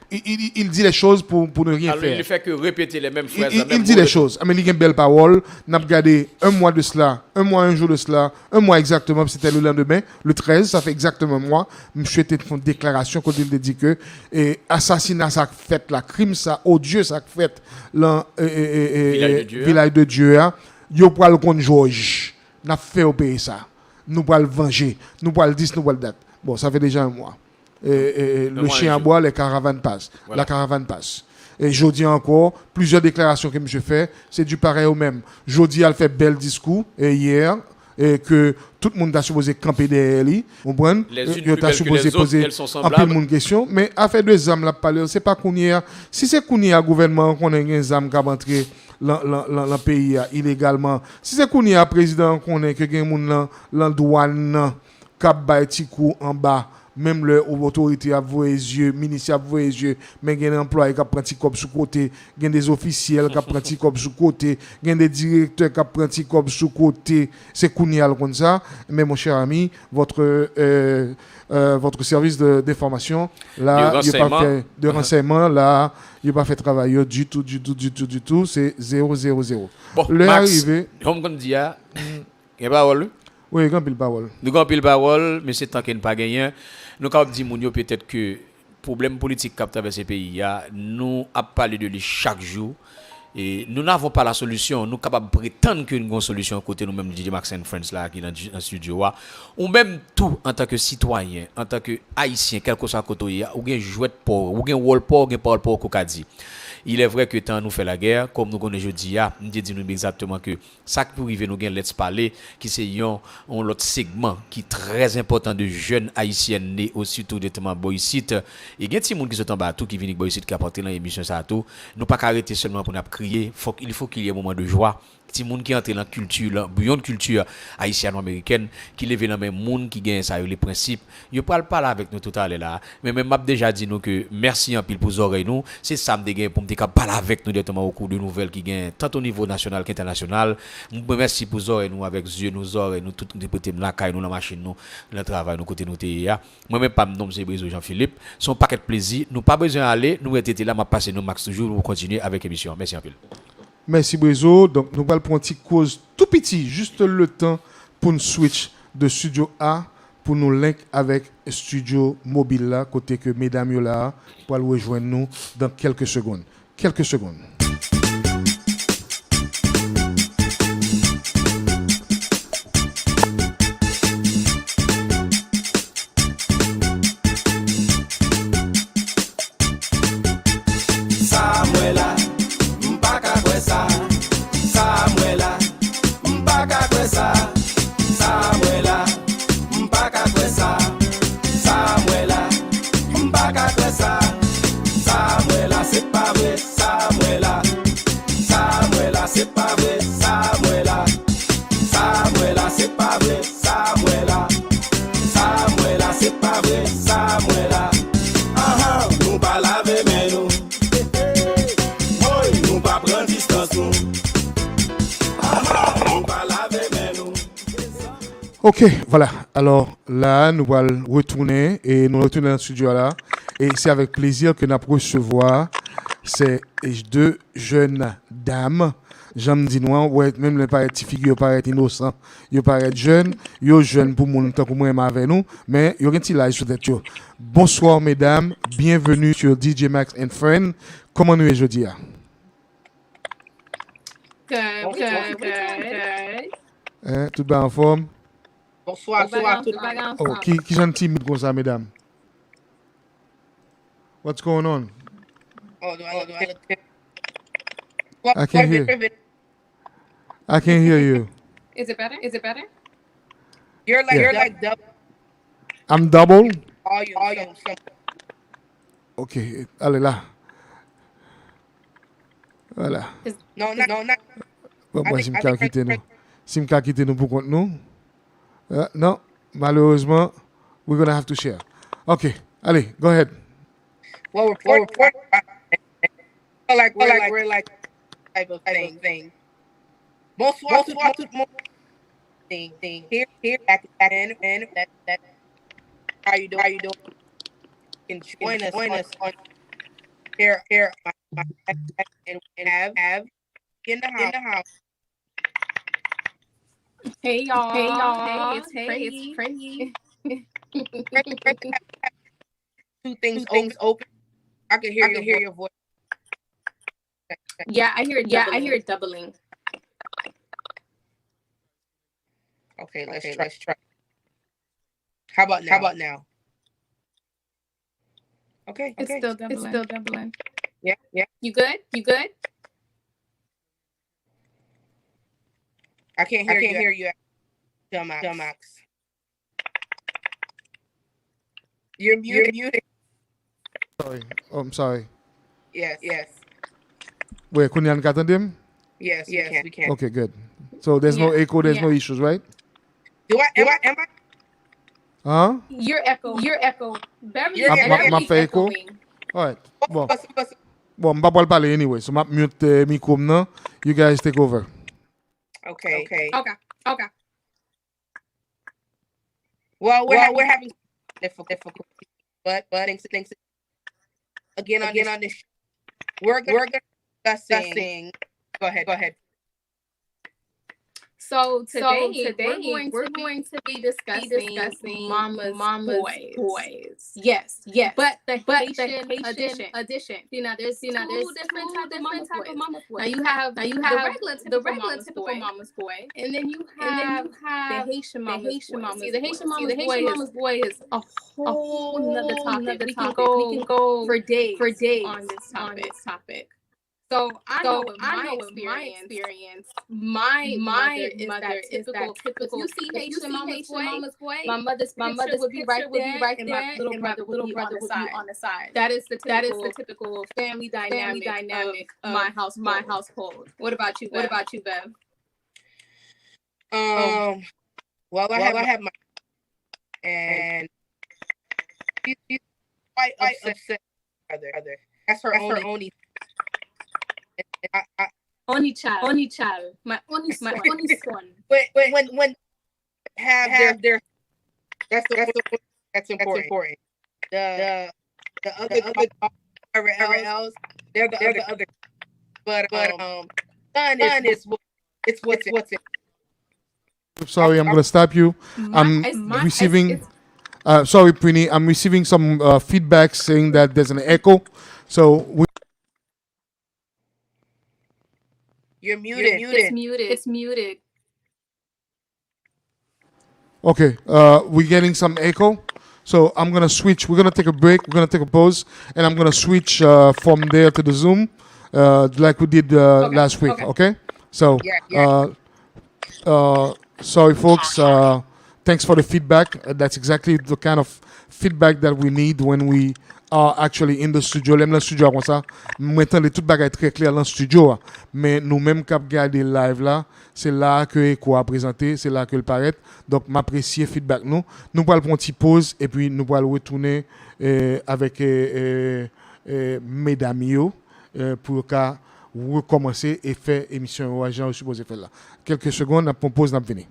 il dit les choses pour ne rien alors, faire. Il ne fait que répéter les mêmes phrases. Il dit les choses. Mais il y a une belle parole. N'a regardé un mois de cela, un jour de cela, un mois exactement, c'était le lendemain, le 13, ça fait exactement un mois. Monsieur était fait une déclaration quand il dit que assassinat ça fait, la crime ça, odieux ça fait, village de Dieu, yo pour le compte Georges, n'a fait au pays ça. Nous pour le venger, nous pour le 10, nous pour le date. Bon, ça fait déjà un mois. Le chien à bois, les caravanes passent. Voilà. La caravane passe. Et jeudi encore, plusieurs déclarations que monsieur fait, c'est du pareil au même. Jeudi, elle fait bel discours, et hier, et que tout le monde a supposé camper derrière lui, comprendre? Les unes Il plus a belles que supposé les autres, poser elles sont un semblables. peu de question, mais affaire de âmes là parler, c'est pas qu'on y a. Si c'est qu'on y a gouvernement qu'on a des âmes qui entrer dans le pays illégalement, si c'est qu'on y a président qu'on a que gen moun dans douane cap bay ti coup en bas. Même l'autorité a voué les yeux, le ministère a voué les yeux, mais il y a des employés qui prennent des sous côté, il y a des officiels qui prennent des sous côté, il y a des directeurs qui prennent des sous côté. C'est Kounial comme ça. Mais mon cher ami, votre service d'information, là, il n'a pas fait de renseignement, là, il n'a pas fait travail du tout. C'est 000. Bon, Le Max, arrivé. comme on dit, il y a parole. Oui, grand pile parole. Nous avons pile parole, mais c'est tant qu'il n'y a pas gagné. Nous avons dit peut-être que le problème politique qui traverse ces pays, nous avons parlé de lui chaque jour. Et nous n'avons pas la solution. Nous sommes capables de prétendre que nous avons une solution à côté nous-mêmes, DjMax and Friends, là, qui est dans le studio. Ou même tout, en tant que citoyen, en tant que haïtien, quel que soit le côté, ou bien jouet pour, ou bien rôle pour, ou bien parole pour, qu'on a dit. Il est vrai que tant nous fait la guerre, comme nous connaissons jeudi, nous disons exactement que ça qui peut arriver, nous gagnons Let's Parler, qui c'est un autre segment qui est très important de jeunes haïtiens nés aussi tout de temps boycite. Et il y a des gens qui sont en bas, tout qui viennent boycite, qui apportent dans l'émission ça tout. Nous pas arrêter seulement pour nous crier, il faut qu'il y ait un moment de joie. Ti moun qui entre dans la culture, bouillon de culture haïtiano-américaine, qui lève dans même monde qui gagne ça les principes. Yo parle pas là avec nous tout à l'heure là, mais même m'a déjà dit nous que merci en pile pour oreilles nous, c'est ça me gagne pour me parler avec nous directement au cours de nouvelles qui gagne tant au niveau national qu'international. Merci pour oreilles nous avec yeux nous oreilles nous tout dépoter la caille nous la machine nous, le travail nous côté nous TIA. Moi même pas me nom c'est Brizo Jean-Philippe, son paquet de plaisir, nous pas besoin aller, nous était là m'a passer nous max toujours pour continuer avec l'émission. Merci en pile. Merci Brizo. Donc nous allons prendre une petite cause tout petit, juste le temps pour nous switch de studio A pour nous link avec studio mobile là, côté que mesdames yo là pour rejoindre nous dans quelques secondes. Quelques secondes. Ok, voilà. Alors là, nous allons retourner dans le studio là. Et c'est avec plaisir que nous recevoir ces deux jeunes dames. J'aime dire moi, ouais, même les paraît figure paraît innocent, ils paraît jeunes, ils jeunes pour mon temps pour moi avec nous, mais ils ont un petit live sur tête. Bonsoir mesdames, bienvenue sur DjMax and Friends. Comment nous est aujourd'hui? Good. Tout bien en forme? Bonsoir. Oh, qui sont timides comme ça, mesdames? What's going on? I can't hear you. Is it better? You're like double. I'm double? All your Ok, allez là. Voilà. No, not. Bon, moi, si je me quitter nous pour compte nous. Non, malheureusement, we're going to have to share. Ok, allez, go ahead. Well, we're like type of thing. Bonsoir tout le monde. Here, back in that. How you doing? You can join us on here, and have in the house. Hey y'all. It's Prinny. Two things open. I can hear your voice. Yeah, I hear it doubling. Okay, let's try. How about now? Okay. It's still doubling. Yeah. You good? I can't hear you. DjMax. You're muted. Sorry. Oh, I'm sorry. Yes. Wait, Kunyan Katandem? Yes, we can. Okay, good. So there's no echo, there's no issues, right? Am I? Huh? Your echo. Beverly Your is echo. definitely Ma fait echo? echoing. Alright. Bon, m'pa pas parler anyway. So, m'a mute micro now. You guys take over. Okay. Okay. Well, we're having difficulty, but thanks again on this. We're discussing. Go ahead. So today we're going to be discussing Mama's boys. Yes. But the Haitian edition. See now there's two different type of Mama's boys. Now you have the regular typical Mama's boy, and then you have the Haitian Mama's boy. See the Haitian Mama's boy is a whole nother topic. We can go for days on this topic. So I know my experience. My mother is that typical. You see Haitian Mama's boy. My mother's picture would be right there, and my little brother would be on the side. That is the typical family dynamic of my household. What about you, Bev? Well, I have my, and she's quite upset. That's her only. Only child, my only son. But when have their that's important. The other else, they're the other. But son is what's it. Sorry, I'm going to stop you. I'm receiving. Sorry, Prinny. I'm receiving some feedback saying that there's an echo. So You're muted. It's muted. Okay, we're getting some echo. So I'm going to switch. We're going to take a break. We're going to take a pause. And I'm going to switch from there to the Zoom like we did last week. Okay? So, sorry, folks. Thanks for the feedback. That's exactly the kind of feedback that we need when we are actually in the studio. L'aime le studio comme ça. Maintenant, les tout bagaille très clair dans le studio. Mais nous-mêmes, qui regardons live là, c'est là que quoi présenter, c'est là que le paraît. Donc, m'apprécier feedback nous. Nous allons prendre une petite pause et puis nous allons retourner avec mesdames yo pour qu'à recommencer et faire émission au agent supposé faire là. Quelques secondes, on pause, on venir.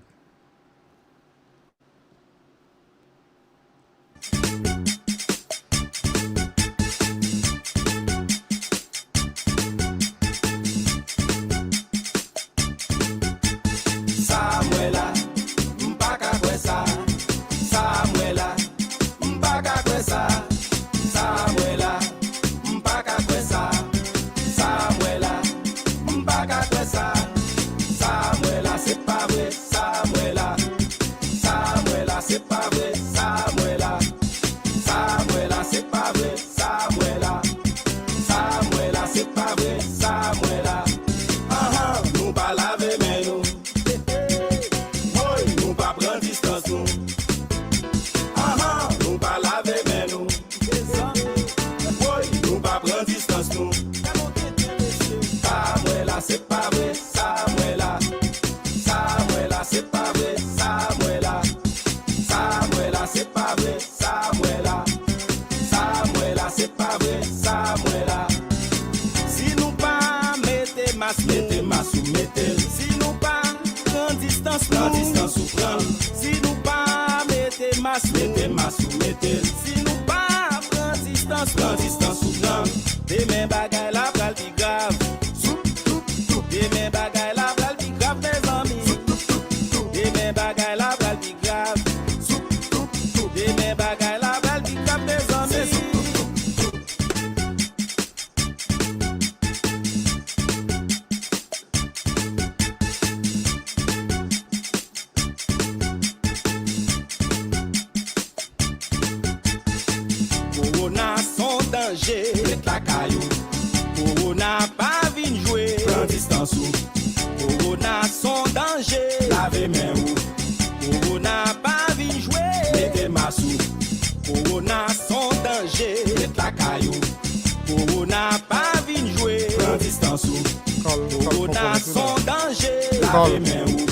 Corona son danger, lavez main ou.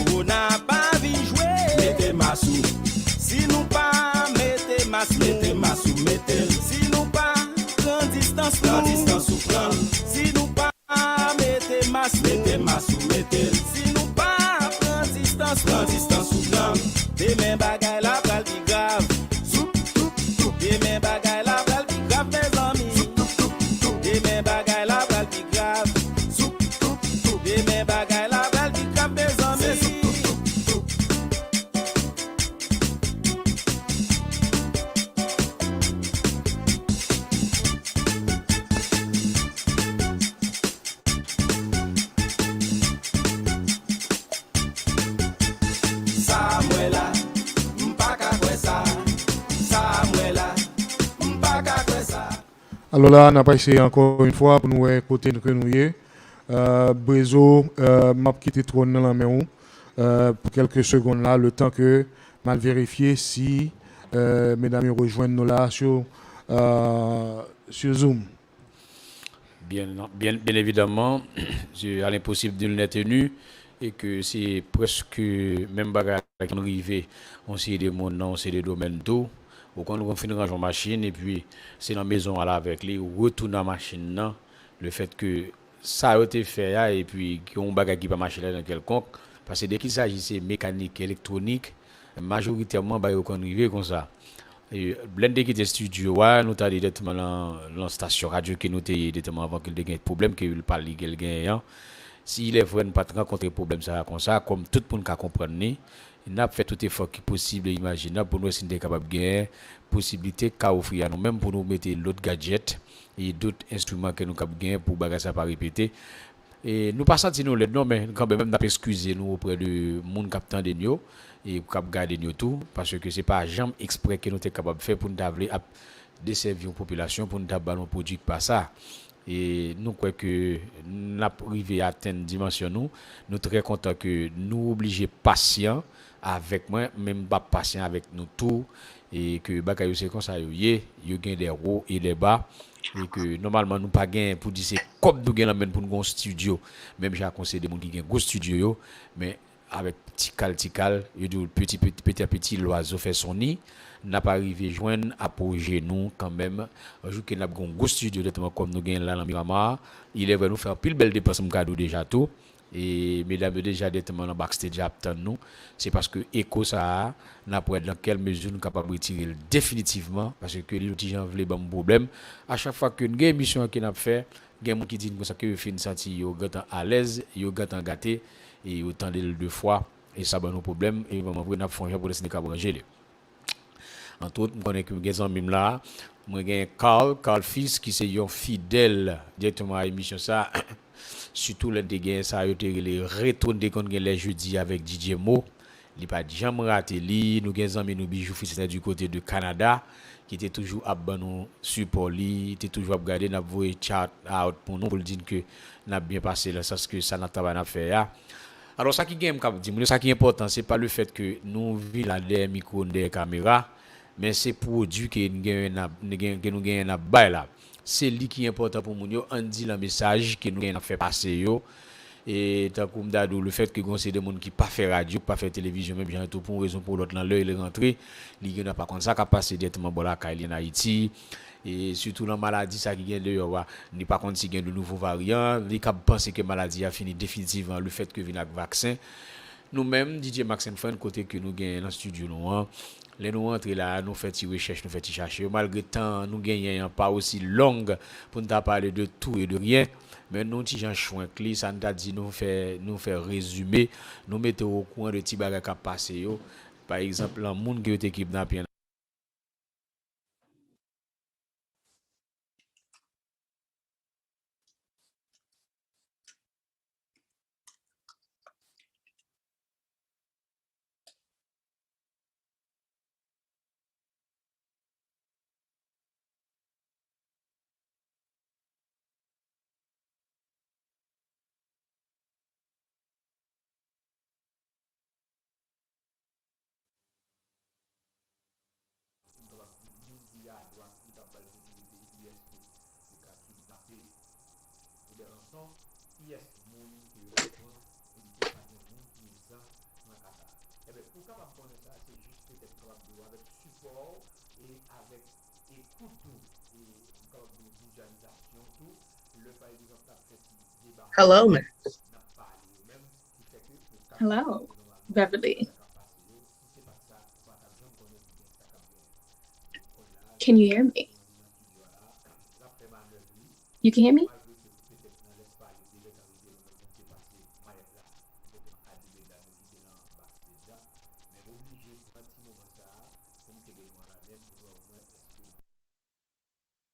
Corona pas vin jouer, mettez masou. Si nous pas mettez masou, mettez. Si nous pas prend distance ou prend. Si nous pas mettez masou, mettez. Si nous pas prend distance ou prend. Demain bagay la pral pi grave. Demain bagay la pral pi grave mes amis. Demain bagay la pral pi grave. Demain bagay la pral pi grave mes amis. Samuela, mpaka kwesa. Samuela, mpaka kwesa. Alors là, on a pas essayé encore une fois pour nous écouter que nous y est. Brezo m'a quitté trône dans la main pour quelques secondes là, le temps que m'a vérifier si mesdames rejoignent nous là sur Zoom. Bien évidemment, à l'impossible de le tenu et que c'est presque même bagarre qui arrive, on sait des mondes, on sait des domaines tout. Ou quand on finit ranger machine et puis c'est dans la maison là avec lui, ou retourne dans la machine là, le fait que ça a été fait là, et puis qu'on bagarre qui pas marcher là dans quelconque, parce que dès qu'il s'agit de mécanique électronique, majoritairement bah on arrive comme ça. Et blende qui était studio nous t'a dit directement dans la station radio qui nous était directement avant qu'il ait problème qu'il parle qu'il gagne. S'il est vrai pas rencontrer problème ça comme ça, comme tout le monde qui comprendre, il a fait tout effort qui possible et imaginable pour nous essayer d'être capable de gagner possibilité qu'a offrir à nous même pour nous mettre l'autre gadget et d'autres instruments que nous capable gagner pour bagarre ça pas répéter. Et nous pas senti nous les non mais quand même n'a pas excuser nous auprès de monde captant de nous et pour garder nous tout parce que c'est pas jamais exprès que nous sommes capable de faire pour nous desservir une population pour nous avoir un produit pas ça. Et nous croyons que nous avons arrivé à atteindre dimension nous très contents que nous obligés patients avec moi même pas patient avec nous tout et que bagaille c'est comme ça yo gagne des hauts et des bas et que normalement nous pas gain pour dire c'est comme nous gain pour nous un studio même j'ai conseillé des gens qui gain gros studio mais avec petit cal yo dit petit l'oiseau fait son nid n'a pas arrivé joindre approcher nous quand même un jour que n'a un gros studio directement comme nous gain là dans Miramar il est vrai nous faire pile belle dépense cadeau déjà tout. Et mesdames déjà directement dans backstage attend nous c'est parce que écho ça n'a pas dans quelle mesure nous capable retirer définitivement parce que les gens veulent bon problème à chaque fois que une émission qui n'a fait gain monde qui dit comme ça que fin senti yo gâtant à l'aise yo gâtant gâté et autant de deux fois et ça bon nos problèmes et vraiment pour n'a fond pour laisser cap ranger entre autres, je connais que mes amis là, moi j'ai Carl fils qui c'est un fidèle directement à l'émission ça. Surtout les dégâts ça a été les retourner quand les jeudi avec DjMo, il pas jamais raté li, nous des amis nous bijou fils du côté de Canada qui était toujours à nous support li, était toujours à regarder n'a voyer chat out pour nous pour dire que n'a bien passé là ça ce que ça n'a pas fait là. Alors ça qui game cap dit, ça qui est important c'est pas le fait que nous vivons là des micro des caméras mais c'est produit que nous gagnons bail là c'est lui qui est important pour nous on dit le message que nous gagnons fait passer yo et tant comme d'ado le fait que c'est des monde qui pas fait radio pas fait télévision même bien tout pour une raison pour l'autre dans l'heure il est rentré il n'a pas comme ça qu'a passé directement bon là en Haïti et surtout la maladie ça qui gagne d'ailleurs n'est pas compte si gagne de nouveaux variants les cap penser que maladie a fini définitivement le fait que vient avec vaccin nous-mêmes DjMax and Friends côté que nous gagnons dans studio nous les nous entrer là nous fait recherche nous fait chercher malgré temps nous gagnons pas aussi longue pour nous parler de tout et de rien mais nous petit Jean chouin clé ça nous a dit nous faire résumer nous mettre au courant de petits bagages qui passé yo par exemple un monde qui est équipe dans bien Yes, moun ki yo repon, e di te pa gen moun ki zan nan kata. Ebe, pou kapap konen sa, se jist peut-être kapap do avèk support e avèk ekoutou e kapap do visualizasyon tou, le par exemple la fèt débat Hello, Max. n'a pale yo mèm ki fè ke pou kapap Hello, Beverly. se pa sa, pa ta jom konen ki gen sa kap gen. Kon la, Can you hear me? la fè manèv li, You can hear me?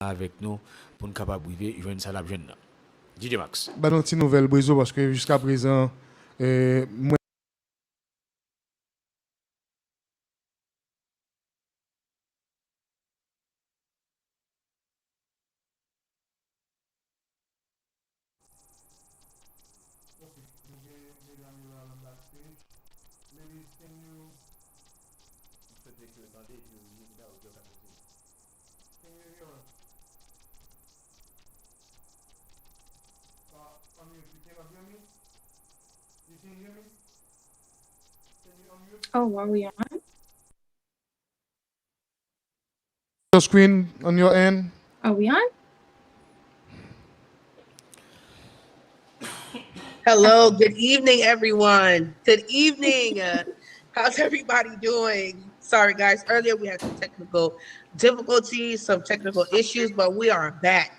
avec nous pour nous capable de joindre ça la jeune. DjMax. Bah, non, petite nouvelle, Brizo, parce que jusqu'à présent, moi, Oh, are we on? your screen on your end. Are we on? Hello, good evening, everyone. Good evening. How's everybody doing? Sorry, guys. Earlier we had some technical difficulties, some technical issues, but we are back.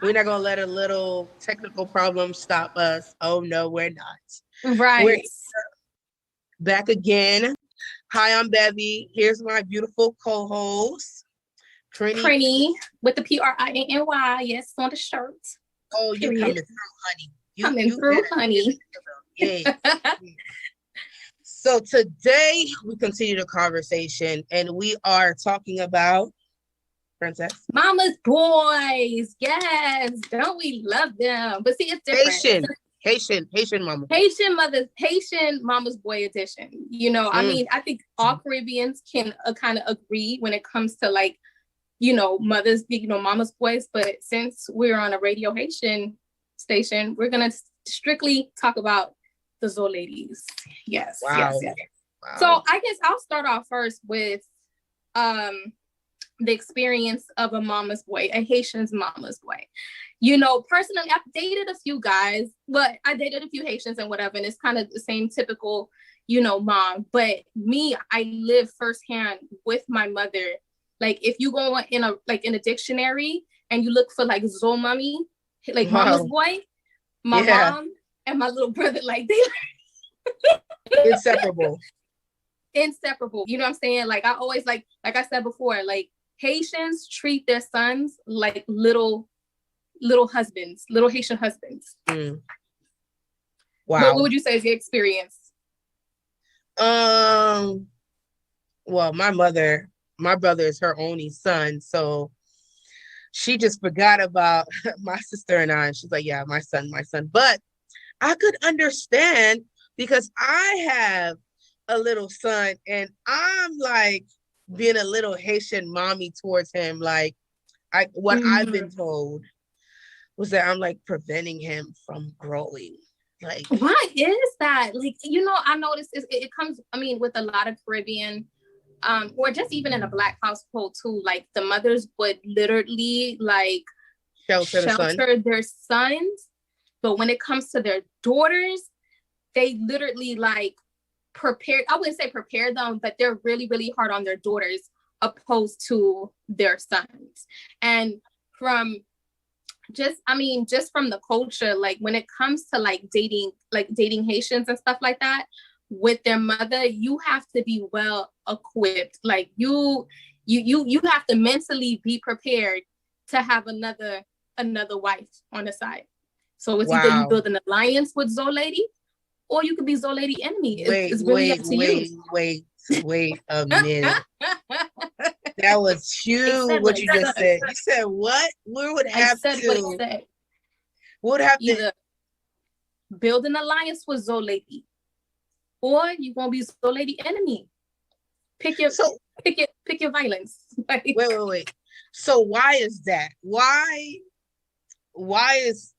We're not going to let a little technical problem stop us. Oh, no, we're not. Right. We're back again. Hi, I'm Bevi. Here's my beautiful co-host, Prinny with the Prinny. Yes, on the shirt. Oh, you're Period. coming through, honey. Coming through, honey. Yeah. So today we continue the conversation and we are talking about Princess. Mama's boys. Yes. Don't we love them? But see, it's different. Haitian mama. Haitian mama's boy edition. You know, I mean, I think all Caribbeans can kind of agree when it comes to like, you know, mothers, you know, mama's boys. But since we're on a Radio Haitian station, we're going to strictly talk about the Zo ladies. Yes. Wow. Yes. Wow. So I guess I'll start off first with the experience of a mama's boy, a Haitian's mama's boy. You know, personally, I've dated a few guys, but I dated a few Haitians and whatever, and it's kind of the same typical, you know, mom. But me, I live firsthand with my mother. Like, if you go in a dictionary and you look for like Zo mommy, like mama's boy, my mom and my little brother, like they inseparable. Inseparable. You know what I'm saying? Like I always like I said before, like Haitians treat their sons like little husbands, little Haitian husbands. Wow. What would you say is your experience? Well, my brother is her only son, so she just forgot about my sister and I, and she's like, yeah, my son. But I could understand because I have a little son and I'm like being a little Haitian mommy towards him. Like I've been told was that I'm like preventing him from growing. Like, why is that? Like, you know, I noticed it comes, I mean, with a lot of Caribbean, or just even in a Black household too, like the mothers would literally like shelter their sons. But when it comes to their daughters, they literally like I wouldn't say prepare them, but they're really, really hard on their daughters opposed to their sons. And from just from the culture, like when it comes to like dating Haitians and stuff like that with their mother, you have to be well equipped. Like you have to mentally be prepared to have another wife on the side. So it's either you build an alliance with Zo Lady, or you could be Zo Lady enemy. It's really up to you. Wait a minute. That was huge. What you just said. You said what? We would have to. Would have to either build an alliance with Zo Lady, or you're gonna be Zo Lady enemy. Pick your violence. Like, wait. So why is that? Why is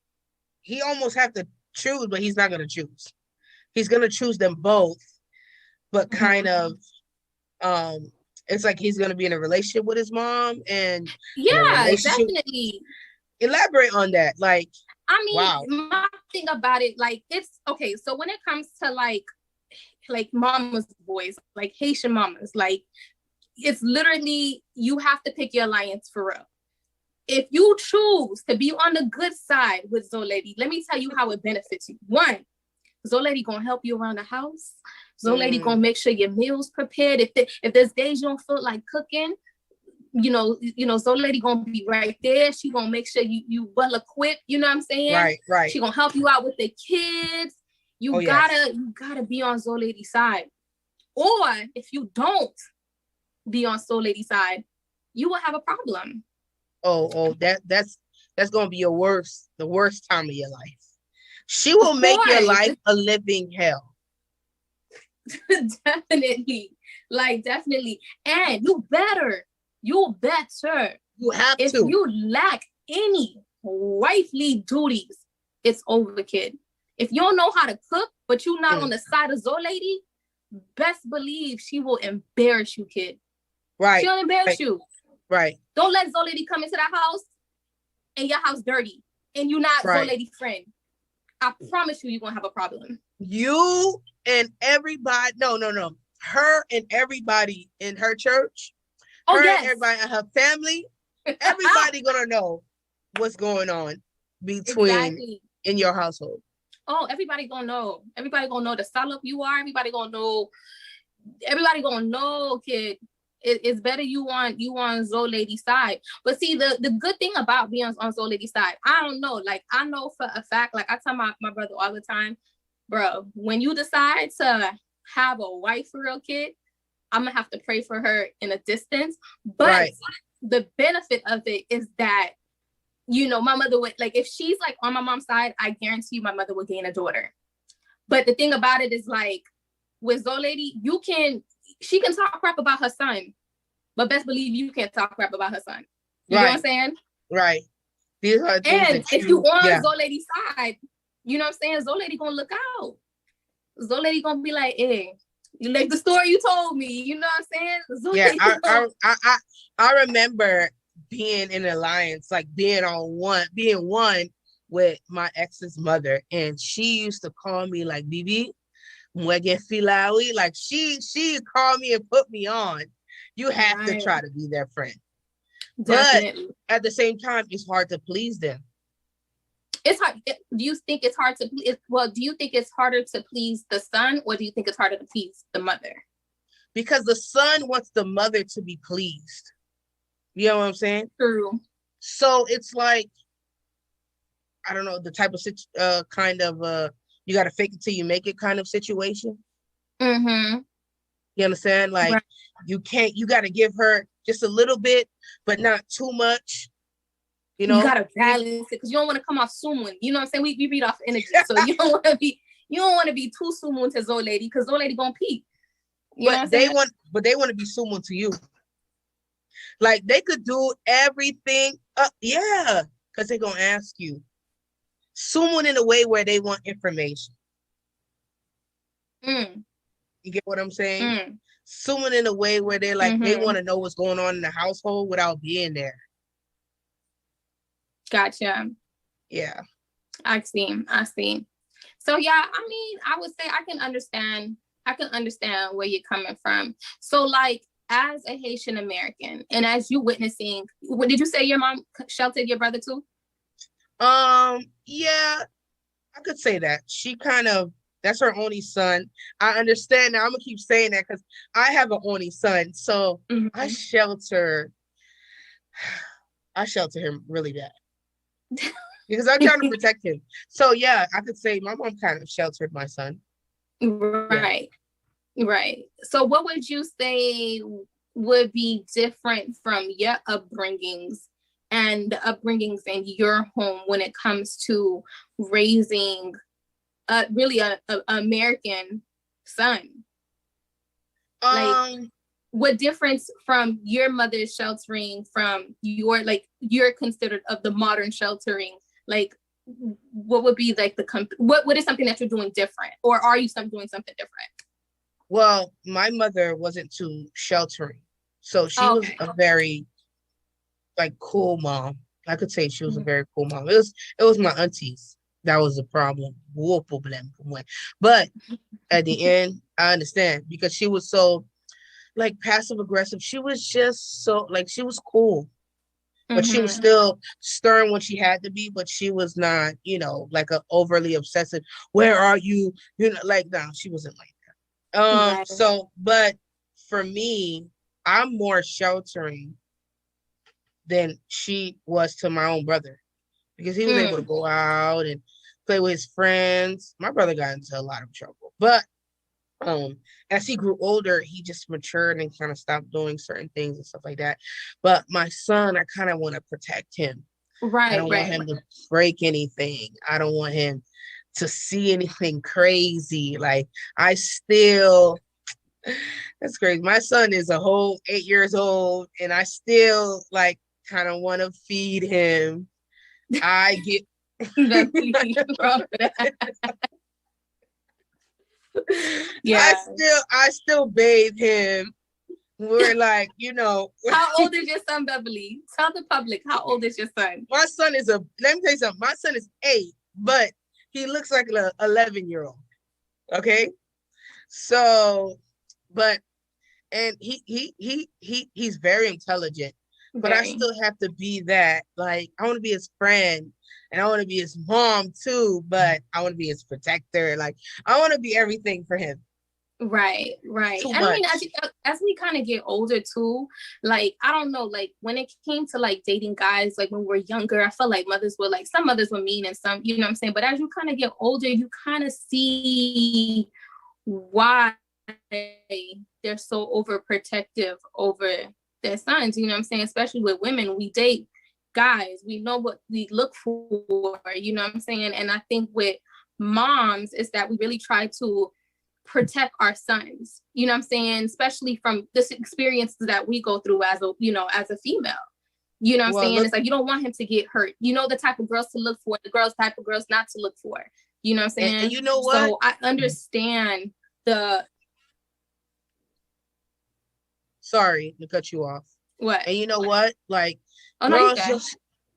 he almost have to choose, but he's not going to choose. He's going to choose them both, but kind of, it's like he's going to be in a relationship with his mom and definitely. Elaborate on that. Like, I mean, wow. My thing about it, like, it's okay. So when it comes to like mama's boys, like Haitian mamas, like, it's literally, you have to pick your alliance for real. If you choose to be on the good side with Zolady, let me tell you how it benefits you. One, Zolady gonna help you around the house. Zolady gonna make sure your meals prepared. If there's days you don't feel like cooking, Zolady gonna be right there. She gonna make sure you well equipped. You know what I'm saying? Right. She gonna help you out with the kids. You gotta be on Zolady's side. Or if you don't be on Zolady's side, you will have a problem. That's gonna be the worst time of your life. She will make your life a living hell. Definitely. And you better. You have if to. You lack any wifely duties, it's over, kid. If you don't know how to cook, but you're not on the side of Zolady, best believe she will embarrass you, kid. Right. She'll embarrass you. Right. Don't let Zolady come into that house and your house dirty and you're not Zolady's friend. I promise you're gonna have a problem. You and everybody, no. Her and everybody in her church, and everybody in her family, everybody gonna know what's going on between in your household. Oh, everybody gonna know. Everybody gonna know the salop you are. Everybody gonna know, kid. It's better you on Zolady's side. But see, the good thing about being on Zolady's side, I don't know. Like, I know for a fact, like I tell my brother all the time, bro, when you decide to have a wife for real, kid, I'm gonna have to pray for her in a distance. But the benefit of it is that, my mother would, like, if she's like on my mom's side, I guarantee you my mother would gain a daughter. But the thing about it is, like, with Zolady, she can talk crap about her son, but best believe you can't talk crap about her son. You know what I'm saying? Right. These are and if you on Zolady's side, you know what I'm saying? Zolady gonna look out. Zolady gonna be like, hey, you like the story you told me. You know what I'm saying? Zolady I remember being in an alliance, like being one with my ex's mother, and she used to call me like Bibi. Like she called me and put me on. You have to try to be their friend. Definitely. But at the same time, it's hard to please them. It's hard. Do you think it's hard to please? Well, do you think it's harder to please the son, or do you think it's harder to please the mother? Because the son wants the mother to be pleased. You know what I'm saying? True. So it's like, I don't know, the type of kind of you got to fake it till you make it kind of situation. Mm-hmm. You understand? Like, you got to give her just a little bit, but not too much. You know? You got to balance it because you don't want to come off sumun. You know what I'm saying? We read off energy. So you don't want to be too sumun to Zolady because Zolady going to peak. But they want to be sumun to you. Like, they could do everything. Because they're going to ask you. Someone in a way where they want information. You get what I'm saying? Someone in a way where they're like, they want to know what's going on in the household without being there. Gotcha. Yeah. I see. So yeah, I mean, I would say I can understand where you're coming from. So, like, as a Haitian American, and as you witnessing, what did you say your mom sheltered your brother too? Yeah, I could say that. She that's her only son. I understand now. I'm gonna keep saying that because I have an only son. So I shelter him really bad. Because I'm trying to protect him. So yeah, I could say my mom kind of sheltered my son. Right. Yeah. Right. So what would you say would be different from your upbringings and the upbringings in your home when it comes to raising really a American son? Like, what difference from your mother's sheltering from you're considered of the modern sheltering? Like, what would be like what is something that you're doing different, or are you doing something different? Well, my mother wasn't too sheltering, so she was a very like cool mom. I could say she was a very cool mom. It was my aunties that was the problem. But at the end, I understand because she was so like passive aggressive. She was just so like she was cool. But she was still stern when she had to be, but she was not, like a overly obsessive. Where are you? Like no, she wasn't like that. Right. So, but for me, I'm more sheltering than she was to my own brother because he was able to go out and play with his friends. My brother got into a lot of trouble, but as he grew older, he just matured and kind of stopped doing certain things and stuff like that. But my son, I kind of want to protect him. Right. I don't want him to break anything. I don't want him to see anything crazy. Like that's crazy. My son is a whole 8 years old and I still like kind of want to feed him. I get yeah. I still bathe him. We're like, How old is your son, Beverly? Tell the public, how old is your son? My son let me tell you something. My son is 8, but he looks like an 11-year-old. Okay. So, and he's very intelligent, but I still have to be that. Like, I want to be his friend. And I want to be his mom too, but I want to be his protector. Like I want to be everything for him. Right. I mean, as we kind of get older too, like I don't know, like when it came to like dating guys, like when we were younger, I felt like some mothers were mean and some, you know what I'm saying. But as you kind of get older, you kind of see why they're so overprotective over their sons. You know what I'm saying? Especially with women, we date guys, we know what we look for, you know what I'm saying? And I think with moms is that we really try to protect our sons, you know what I'm saying? Especially from this experience that we go through as a female, you know what I'm saying? It's like, you don't want him to get hurt. You know, the type of girls to look for, the type of girls not to look for, you know what I'm saying? And you know what? So I understand sorry to cut you off. What? And you know what? Like,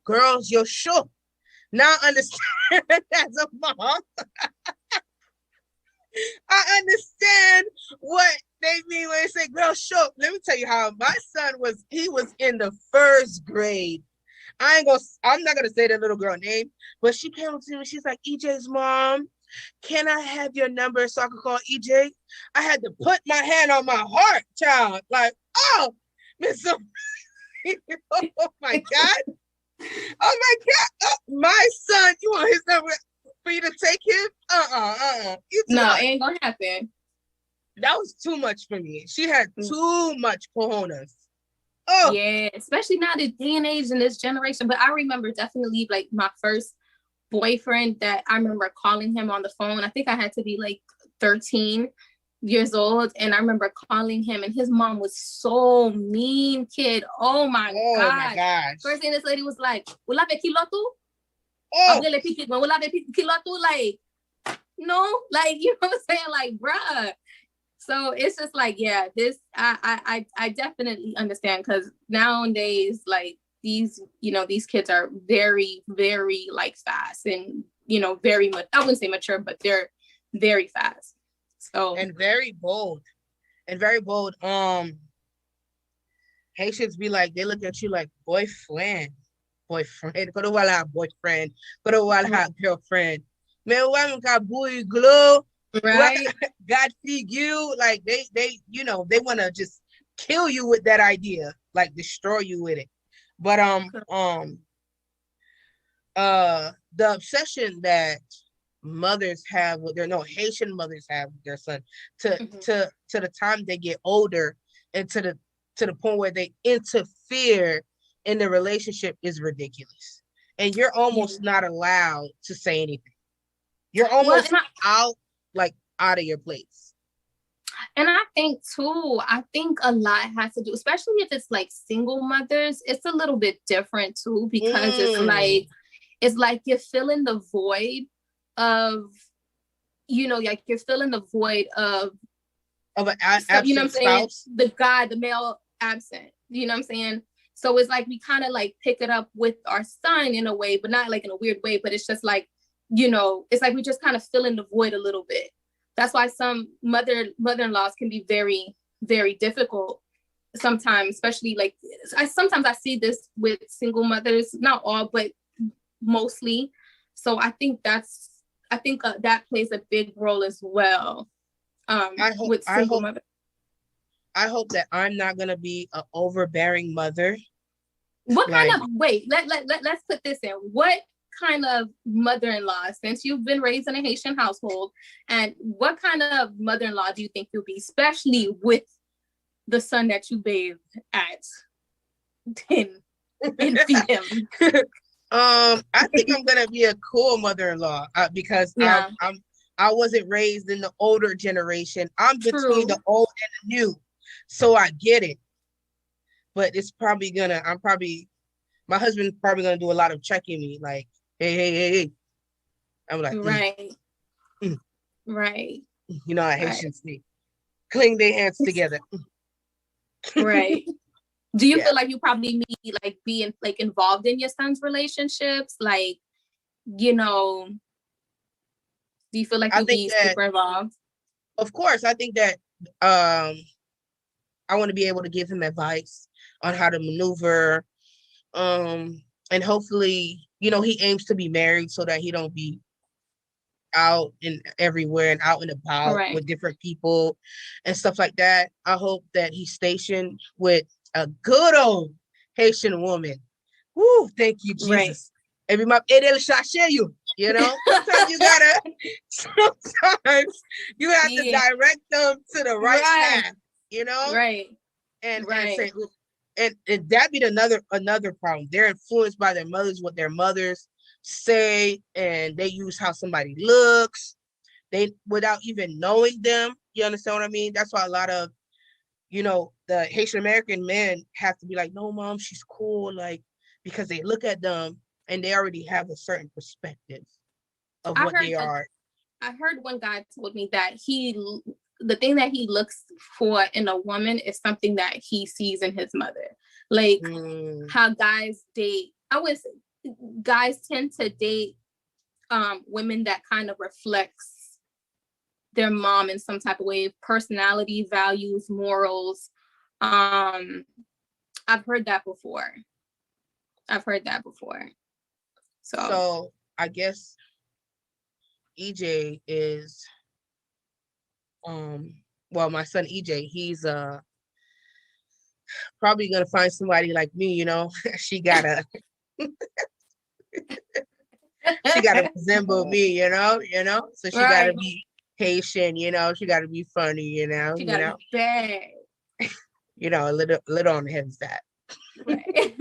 girls, you're shook. Now I understand as a mom. I understand what they mean when they say girl shook. Let me tell you how my son was. He was in the first grade. I'm not gonna say the little girl name, but she came up to me. She's like, EJ's mom, can I have your number so I can call EJ? I had to put my hand on my heart, child. Like, oh, Miss. Oh my God. Oh my God. Oh, my son, you want his number for you to take him? No, it ain't gonna happen. That was too much for me. She had too much cojones. Oh yeah, especially now the day and age in this generation. But I remember definitely like my first boyfriend that I remember calling him on the phone. I think I had to be like 13 years old, and I remember calling him, and his mom was so mean, kid. Oh my gosh. First thing this lady was like, "Wala be kilotu?" Oh, like, no, like, you know what I'm saying, like, bruh. So it's just like, yeah, this I definitely understand, because nowadays, like, these kids are very, very like fast and very much, I wouldn't say mature, but they're very fast. So and very bold. Haitians be like, they look at you like boyfriend. Kodo wala boyfriend. Kodo wala girlfriend. Man, why ka boy glow? Right. God feed you. Like they want to just kill you with that idea, like destroy you with it. But the obsession that mothers have with Haitian mothers have with their son to the time they get older and to the point where they interfere in the relationship is ridiculous. And you're almost not allowed to say anything. You're almost out of your place. And I think too, a lot has to do, especially if it's like single mothers, it's a little bit different too, because it's like, it's like you're filling the void of, like you're filling the void of an absent you know what I'm saying? spouse. The male absent. You know what I'm saying? So it's like we kind of like pick it up with our son in a way, but not like in a weird way, but it's just like, it's like we just kind of fill in the void a little bit. That's why some mother-in-laws can be very, very difficult sometimes, especially like sometimes I see this with single mothers, not all, but mostly. So I think that plays a big role as well. With single mother. I hope that I'm not gonna be an overbearing mother. Let's put this in. What kind of mother-in-law, since you've been raised in a Haitian household, and what kind of mother-in-law do you think you'll be, especially with the son that you bathed at 10 p.m.? I think I'm gonna be a cool mother-in-law because I wasn't raised in the older generation. I'm between the old and the new, so I get it. But it's probably my husband's probably gonna do a lot of checking me, like, hey. I'm like, right. Haitians say, cling their hands together. Right. Do you feel like you probably need like being like involved in your son's relationships? Like, do you feel like you'll be super involved? Of course. I think that I want to be able to give him advice on how to maneuver. And hopefully, he aims to be married so that he don't be out and everywhere and out and about with different people and stuff like that. I hope that he's stationed with a good old Haitian woman. Woo, thank you, Jesus. Sometimes you have to direct them to the right path, Right. And say, and that be another problem. They're influenced by their mothers, what their mothers say, and they use how somebody looks, without even knowing them. You understand what I mean? That's why a lot of, the Haitian American men have to be like, no, mom, she's cool, like, because they look at them and they already have a certain perspective of what they are. I heard one guy told me that the thing that he looks for in a woman is something that he sees in his mother. Like how guys date. Guys tend to date women that kind of reflects their mom in some type of way, personality, values, morals. I've heard that before. So I guess EJ is my son EJ, he's probably gonna find somebody like me, she gotta resemble me, so she gotta be Haitian, she gotta be funny, she gotta be bad. A little on the heavy side. Right.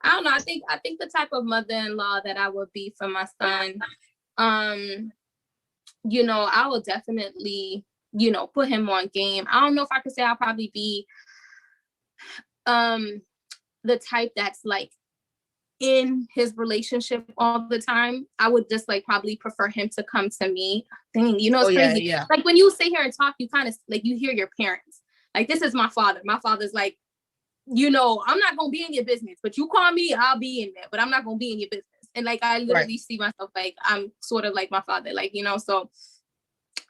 I don't know. I think the type of mother-in-law that I would be for my son, I will definitely, put him on game. I don't know if I could say I'll probably be the type that's like in his relationship all the time. I would just like probably prefer him to come to me. Dang, it's crazy. Yeah. Like when you sit here and talk, you kind of like you hear your parents. Like, this is my father. My father's like, I'm not gonna be in your business, but you call me, I'll be in there, but I'm not gonna be in your business. And like I literally see myself like I'm sort of like my father, like, so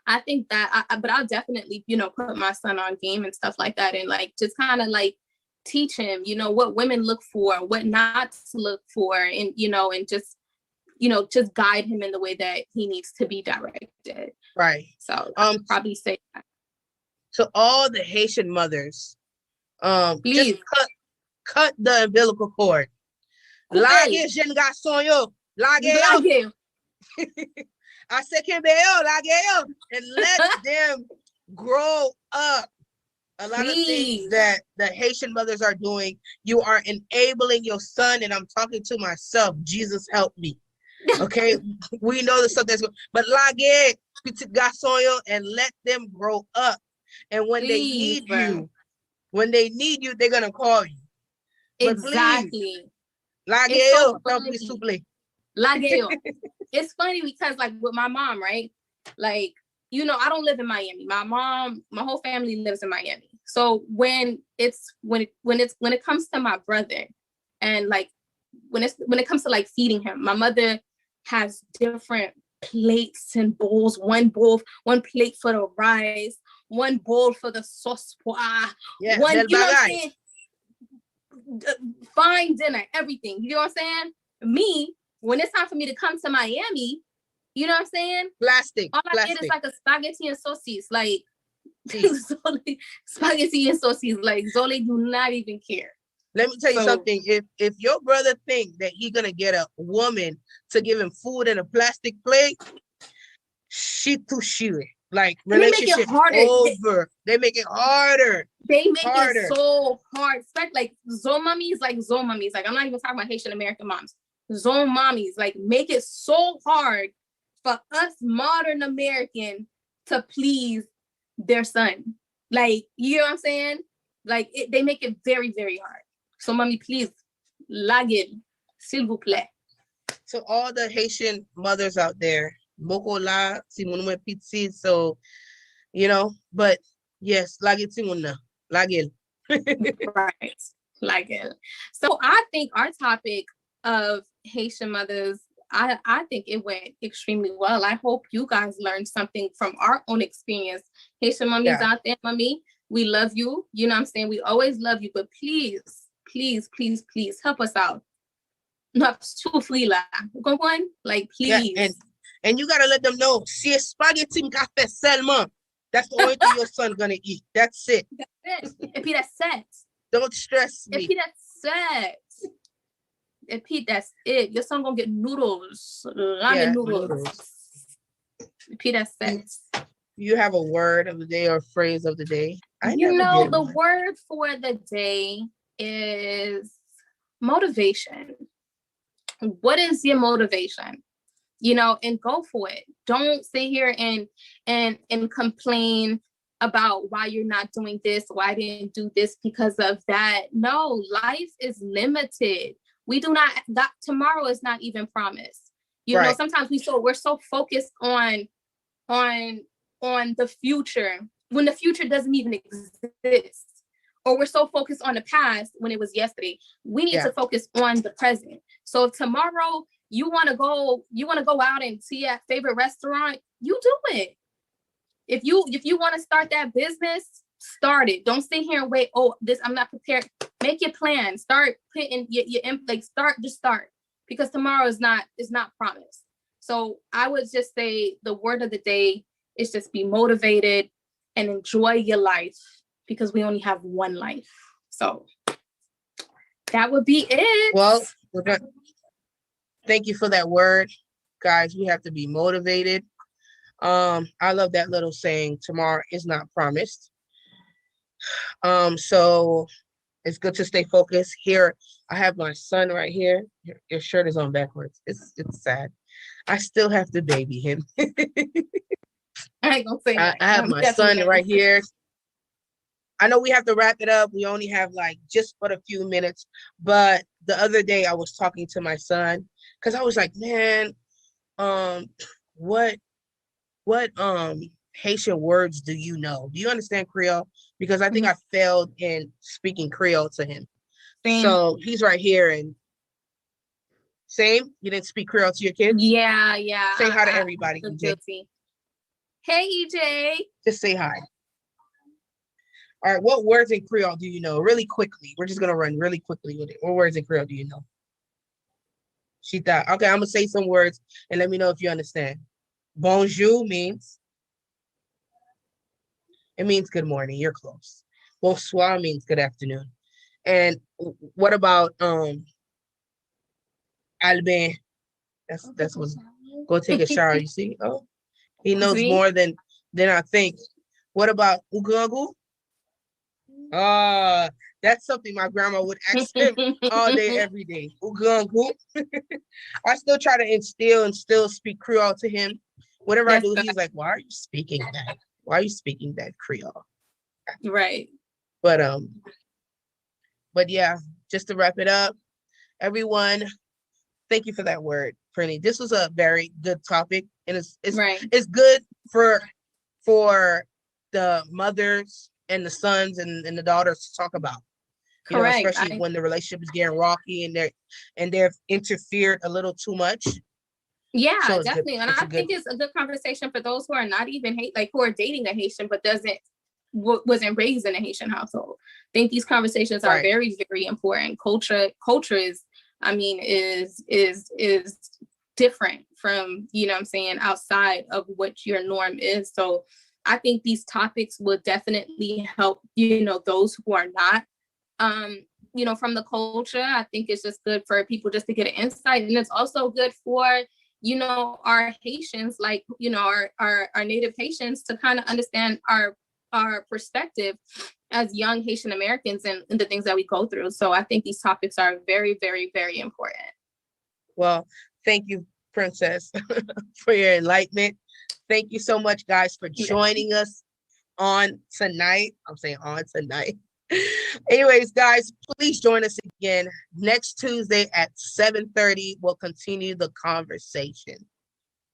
I think that but I'll definitely, put my son on game and stuff like that, and like just kind of like teach him, what women look for, what not to look for, and and just just guide him in the way that he needs to be directed. Right. So I'll probably say that. So all the Haitian mothers, please just cut the umbilical cord. Lage jeune garçon yo, lage yo. I said lage yo, and let them grow up. A lot of things that the Haitian mothers are doing, you are enabling your son, and I'm talking to myself. Jesus help me. Okay, we know the stuff that's going, but lage petit garçon yo, and let them grow up. And when they need you, they're gonna call you. Exactly. Lage yo, don't be souple. Lagueo. It's funny because like with my mom, right? Like, you know, I don't live in Miami. My whole family lives in Miami. So when it comes to my brother, and like when it comes to like feeding him, my mother has different plates and bowls. One plate for the rice, one bowl for the sauce pois. Yeah, one, you know what I'm saying? Fine dinner, everything. You know what I'm saying? Me, when it's time for me to come to Miami, you know what I'm saying? All I get is like a spaghetti and sauces. Like spaghetti and sauces. Like Zole do not even care. Let me tell you something. If your brother think that he's gonna get a woman to give him food in a plastic plate, she too shitty. Like relationship over. They make it harder. They make it so hard. Like Zone mummies. Like I'm not even talking about Haitian American moms. Zone mommies. Like make it so hard for us modern American to please their son. Like, you know what I'm saying? Like they make it very, very hard. So mommy, please, laguel, s'il vous plaît. So all the Haitian mothers out there, Mokola, Simonwe Pitsi, so, you know, but yes, laguel Simona, laguel. Right, laguel. So I think our topic of Haitian mothers, I think it went extremely well. I hope you guys learned something from our own experience. Haitian mummies out there, mommy, we love you. You know what I'm saying? We always love you, but please help us out. Not too free la. Go on, like please. Yeah, and you gotta let them know. Si spaghetti cafe seulement. That's the only thing your son gonna eat. That's it. That's it. Et puis that's it. Don't stress me. Et puis that's it. Et puis that's it. Your son gonna get noodles, ramen noodles. Et puis that's it. You have a word of the day or phrase of the day? The word for the day is motivation. What is your motivation? You know, and go for it. Don't sit here and complain about why you're not doing this, why I didn't do this because of that. No, life is limited. We do not, that tomorrow is not even promised. You know, sometimes we're so focused on the future when the future doesn't even exist. Or we're so focused on the past when it was yesterday. We need to focus on the present. So if tomorrow you want to go out and see your favorite restaurant, you do it. If you want to start that business, start it. Don't sit here and wait. Oh, I'm not prepared. Make your plan. Start putting start because tomorrow is not promised. So I would just say the word of the day is just be motivated and enjoy your life. Because we only have one life. So that would be it. Well, thank you for that word. Guys, we have to be motivated. I love that little saying, tomorrow is not promised. So it's good to stay focused. Here, I have my son right here. Your shirt is on backwards. It's sad. I still have to baby him. I ain't gonna say that. I have my son right here. I know we have to wrap it up. We only have like just but a few minutes. But the other day I was talking to my son because I was like, man, what Haitian words do you know? Do you understand Creole? Because I think I failed in speaking Creole to him. Same. So he's right here and same. You didn't speak Creole to your kids? Yeah. Say hi to everybody. I'm guilty. Hey, EJ. Just say hi. All right, what words in Creole do you know? Really quickly. We're just going to run really quickly with it. What words in Creole do you know? She thought, okay, I'm going to say some words and let me know if you understand. Bonjour means, it means good morning. You're close. Bonsoir means good afternoon. And what about Albin? That's what, go take a shower, you see? Oh, he knows more than I think. What about Ugangu? That's something my grandma would ask him all day, every day. Ugangu. I still try to instill and still speak Creole to him. Whatever I do, he's like, why are you speaking that? Why are you speaking that Creole? Right. But yeah, just to wrap it up, everyone, thank you for that word. Prinny. This was a very good topic, and it's good for the mothers and the sons and the daughters to talk about. You know, especially when the relationship is getting rocky and they've interfered a little too much. Yeah, so definitely. And I think it's a good conversation for those who are not even who are dating a Haitian but wasn't raised in a Haitian household. I think these conversations are very, very important. Culture is different from, you know what I'm saying, outside of what your norm is. So I think these topics will definitely help, you know, those who are not you know, from the culture. I think it's just good for people just to get an insight. And it's also good for, you know, our Haitians, like, you know, our native Haitians to kind of understand our perspective as young Haitian Americans and the things that we go through. So I think these topics are very, very, very important. Well, thank you, Princess, for your enlightenment. Thank you so much, guys, for joining us on tonight. I'm saying on tonight. Anyways, guys, please join us again next Tuesday at 7:30. We'll continue the conversation.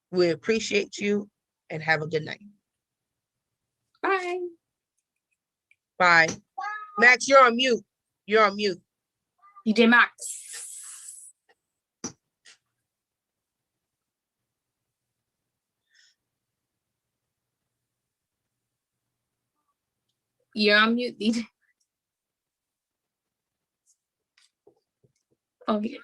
We appreciate you and have a good night. Bye. Bye. Max, you're on mute. You're on mute. DjMax. You're on mute, DJ. Oh, yeah.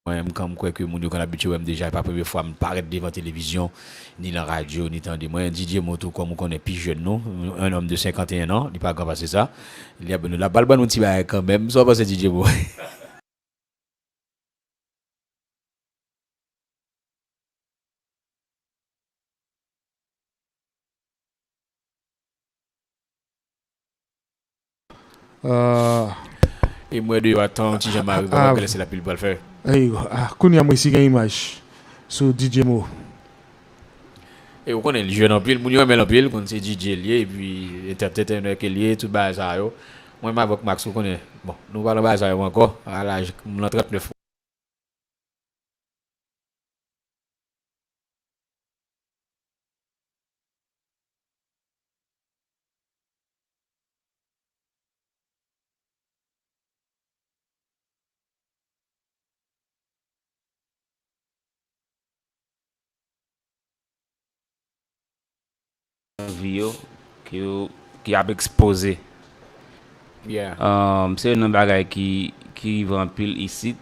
Moi-même, comme quoi que mon yo qu'on habitué déjà pas première fois me paraître devant télévision ni la radio ni tant de moi DJ Moto comme on connaît plus jeune non un homme de 51 ans il pas grand passer ça il y a la balle bon petit bail quand même soit pas DJ Moto. Et moi de attends si jamais arrive à laisser la pile pour le faire. Kounya moi ici une image sur DJ Mo. Et on connaît le jeune en pile, moun yo aime en pile quand c'est DJ lié et puis interpréteur qui lié tout bas ça yo. Moi avec Max on connaît. Bon, nous parlons bas ça encore à l'âge 39. Vidéo qui a exposé. Yeah. C'est un bagage qui va en pile ici.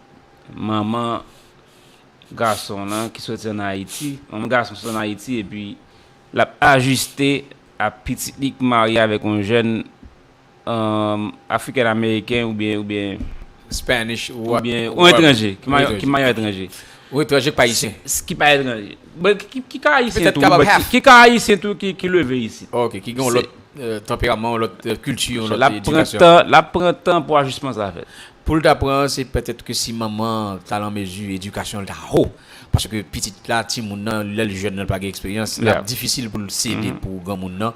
Maman garçon là qui sorti en Haïti, maman garçon sorti en Haïti et puis l'a ajusté à petit marié avec un jeune africain américain ou bien Spanish ou bien ou étranger, qui m'a étranger. Ou étranger pas haïtien. Qui pas étranger. Qui haïtien tout, qui haïtien tout qui levé ici. OK, qui ont l'autre tempérament, l'autre culture, l'autre éducation. La prend temps pour ajustement ça fait. Pour l'apprendre, c'est peut-être que si maman talent mesure éducation là haut parce que petit là ti moun nan le jeune n'a pas d'expérience, là difficile pour le céder pour grand moun nan.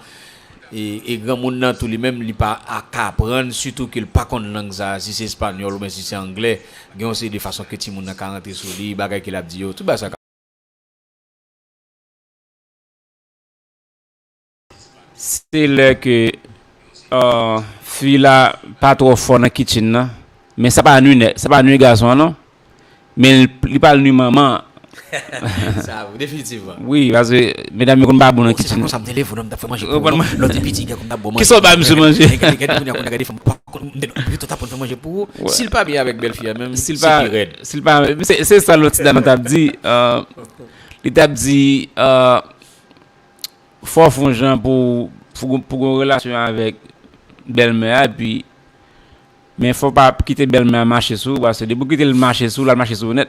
Et grand monde nan tout lui même il pas à apprendre surtout qu'il pas connaît langue ça si c'est espagnol ou bien si c'est anglais gon c'est de façon que ti moun nan 40 sur lui bagay qu'il a dit tout ba ça c'est là que fille là pas trop fort dans kitchen là mais ça pas nu garçon non mais il parle nu maman. Ça définitivement. Oui, parce que mesdames qu'on pas bon dans kitchen. Comme ça me téléphone on t'a fait manger. L'autre petit gars qu'on t'a bon manger. Qui sont pas monsieur manger. S'il pas bien avec belle fille même s'il pas c'est ça l'autre dans t'a dit il t'a dit faut fond gens pour une relation avec belle-mère puis mais faut pas quitter belle-mère marcher sous parce que de quitter le marcher sous net.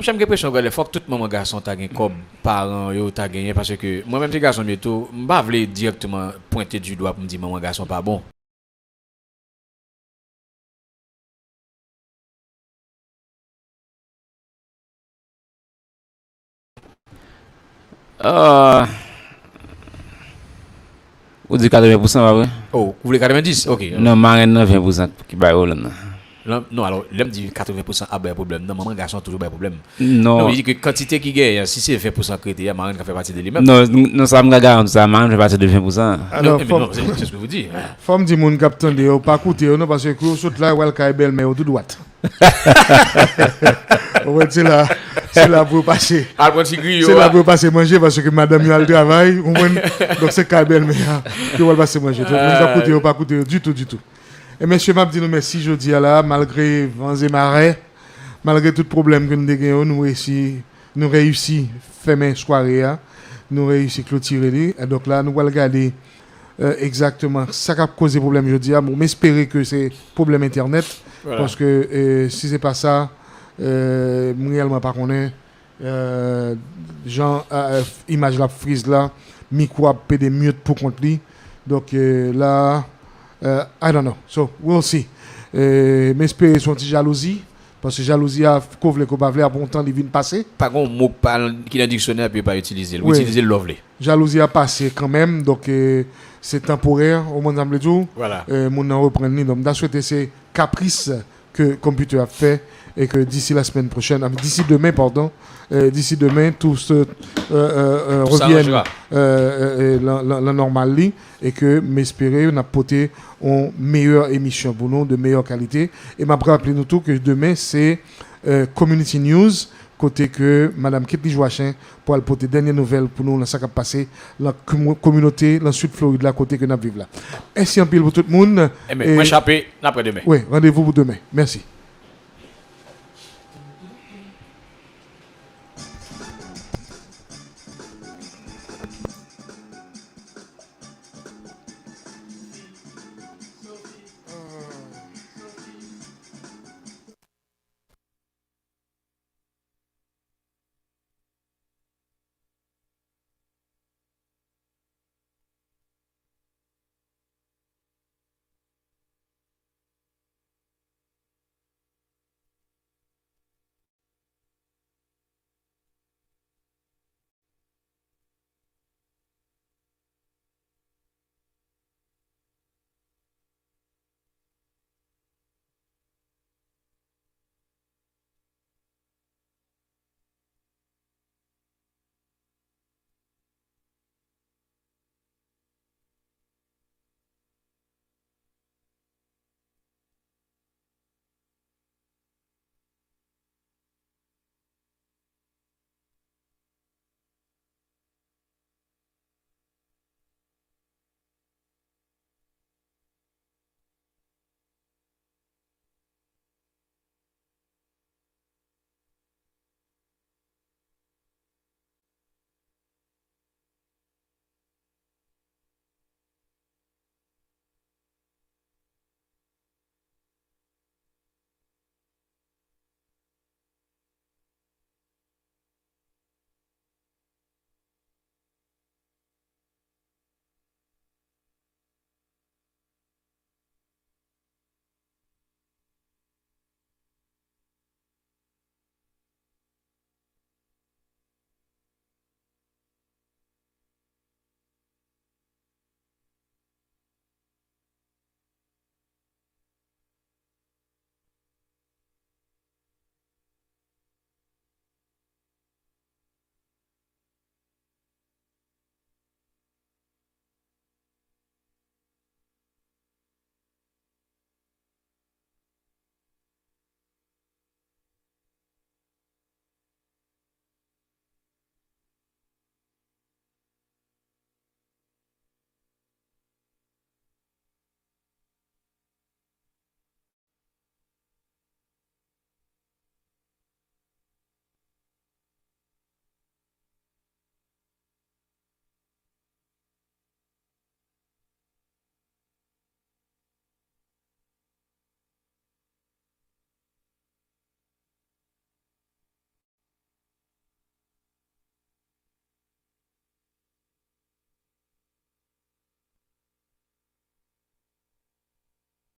J'aime que pression il faut que tout maman garçon t'a gagné comme parents yo t'a gagné parce que moi même tes garçons bientôt m'pas vle directement pointer du doigt pour me dire maman garçon pas bon. Vous dites 80% pas vrai? Oh, vous voulez 90? OK. Non, marraine 20% qui bail Hollande. Non, alors, l'homme dit 80% a un problème. Non, maman garçon toujours un problème. Non, il dit que quantité qui gagne, si c'est 20% crédit, marraine fait partie de lui-même. Non, ça me garantit ça, marraine fait partie de 20%. Alors, non, c'est ce que vous dites. Femme dit mon capitaine de pas coûter non parce que saute là elle caille belle mais au tout droite. Ouais, c'est là pour passer. C'est là pour passer manger parce que madame a le travail, donc c'est caille belle mais que va passer manger. Donc on pas coûter du tout. Et monsieur m'a dit nous merci jeudi là malgré vents et marées, malgré tout problème que nous avons nous réussi faire soirée, nous réussi clôturer et donc là nous allons regarder exactement ça qui a causé problème jeudi pour m'espérer que c'est problème internet parce que si c'est pas ça réellement pas connaît Jean image la frise là micro a pédé mute pour contre lui donc là I don't know. So, we'll see. M'espérer son petit jalousie, parce que jalousie a couvert qu'on va vouloir bon temps, il vient passer. Par contre, mot qui dans le dictionnaire peut pas utiliser. Oui. Utiliser le lovely. Jalousie a passé quand même, donc c'est temporaire, au moins de tout. Voilà. Mon en reprendre. Donc, d'à souhaiter ces caprices que le computer a fait et que d'ici la semaine prochaine, d'ici demain, tout se revienne la normale et que m'espérer on a porté une meilleure émission pour nous, de meilleure qualité. Et m'a rappelé nous tout que demain c'est Community News côté que Madame Kitty Joachim pour apporter dernière nouvelle pour nous dans ça qui a passé la communauté dans Sud Floride là côté que nous vivons là. Merci un peu pour tout le monde. Moi échappé après demain. Oui, rendez-vous pour demain. Merci.